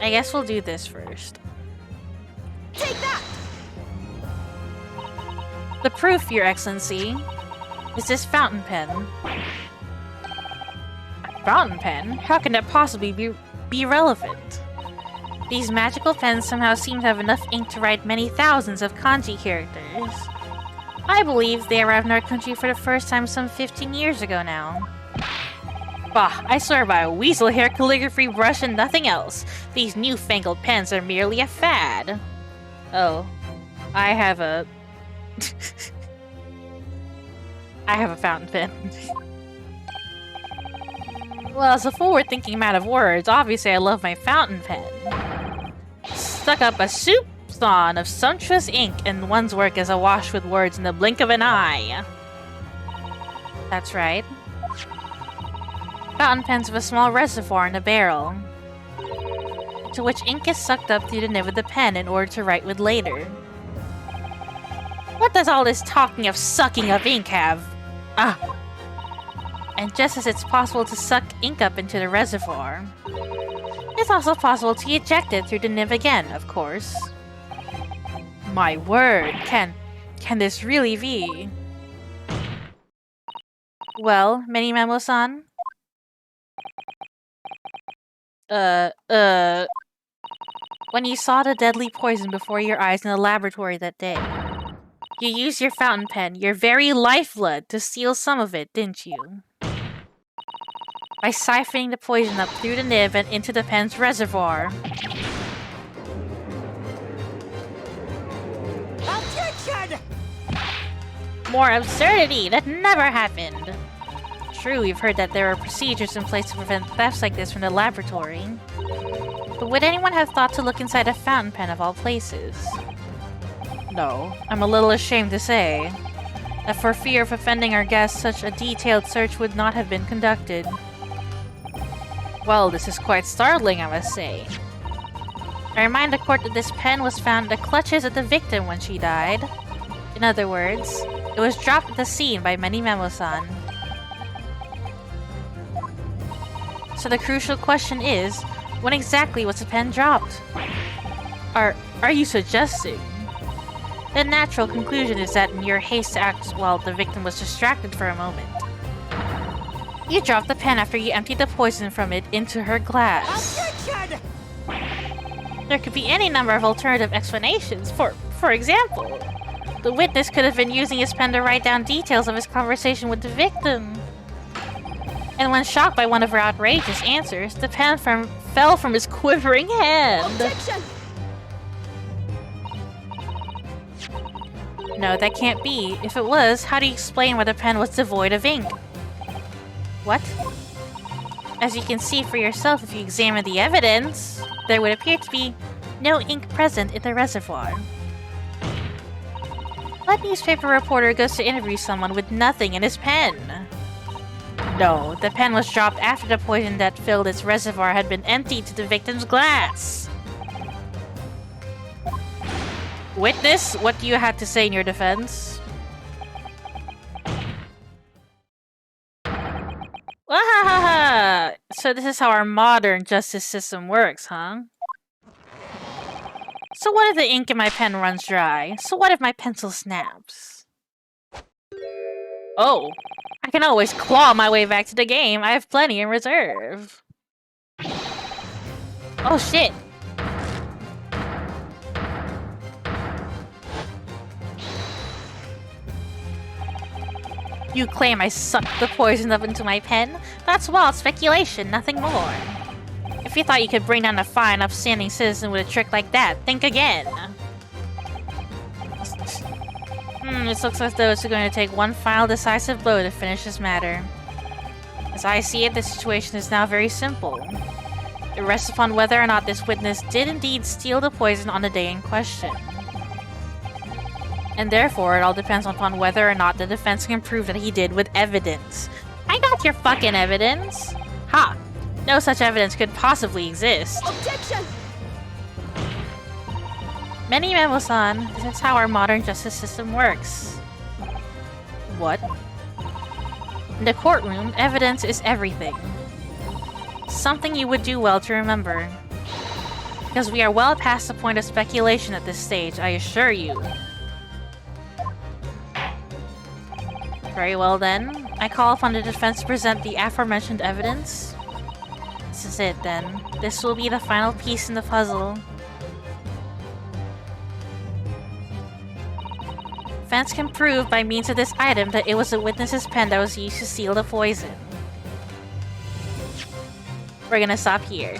I guess we'll do this first. Take that! The proof, Your Excellency, is this fountain pen. A fountain pen? How can that possibly be relevant? These magical pens somehow seem to have enough ink to write many thousands of kanji characters. I believe they arrived in our country for the first time some 15 years ago now. Bah, I swear by a weasel hair calligraphy brush and nothing else. These newfangled pens are merely a fad. Oh, I have a... I have a fountain pen. Well, as a forward-thinking man of words, obviously I love my fountain pen. Stuck up a soupçon of sumptuous ink, and one's work is awash with words in the blink of an eye. That's right. Fountain pens have a small reservoir in a barrel, to which ink is sucked up through the nib of the pen in order to write with later. What does all this talking of sucking of ink have? Ah! And just as it's possible to suck ink up into the reservoir, it's also possible to eject it through the nib again, of course. My word, can this really be? Well, Menimemo-san? When you saw the deadly poison before your eyes in the laboratory that day, you used your fountain pen, your very lifeblood, to steal some of it, didn't you? By siphoning the poison up through the nib and into the pen's reservoir. Objection! More absurdity! That never happened! True, we've heard that there are procedures in place to prevent thefts like this from the laboratory. But would anyone have thought to look inside a fountain pen of all places? No, I'm a little ashamed to say that for fear of offending our guests, such a detailed search would not have been conducted. Well, this is quite startling, I must say. I remind the court that this pen was found in the clutches of the victim when she died. In other words, it was dropped at the scene by Menimemo-san. So the crucial question is, when exactly was the pen dropped? Are you suggesting? The natural conclusion is that in your haste to act while the victim was distracted for a moment, you dropped the pen after you emptied the poison from it into her glass. Objection! There could be any number of alternative explanations. For example, the witness could have been using his pen to write down details of his conversation with the victim. And when shocked by one of her outrageous answers, the pen fell from his quivering hand. Objection! No, that can't be. If it was, how do you explain why the pen was devoid of ink? What? As you can see for yourself if you examine the evidence, there would appear to be no ink present in the reservoir. What newspaper reporter goes to interview someone with nothing in his pen? No, the pen was dropped after the poison that filled its reservoir had been emptied to the victim's glass. Witness, what do you have to say in your defense? So this is how our modern justice system works, huh? So what if the ink in my pen runs dry? So what if my pencil snaps? Oh, I can always claw my way back to the game. I have plenty in reserve. Oh shit. You claim I sucked the poison up into my pen? That's wild speculation, nothing more. If you thought you could bring down a fine, upstanding citizen with a trick like that, think again. This looks as though it's going to take one final decisive blow to finish this matter. As I see it, the situation is now very simple. It rests upon whether or not this witness did indeed steal the poison on the day in question. And therefore, it all depends upon whether or not the defense can prove that he did with evidence. I got your fucking evidence! Ha! No such evidence could possibly exist. Objection! Many Memo-san, this is how our modern justice system works. What? In the courtroom, evidence is everything. Something you would do well to remember. Because we are well past the point of speculation at this stage, I assure you. Very well then. I call upon the defense to present the aforementioned evidence. This is it then. This will be the final piece in the puzzle. Defense can prove by means of this item that it was the witness's pen that was used to steal the poison. We're gonna stop here.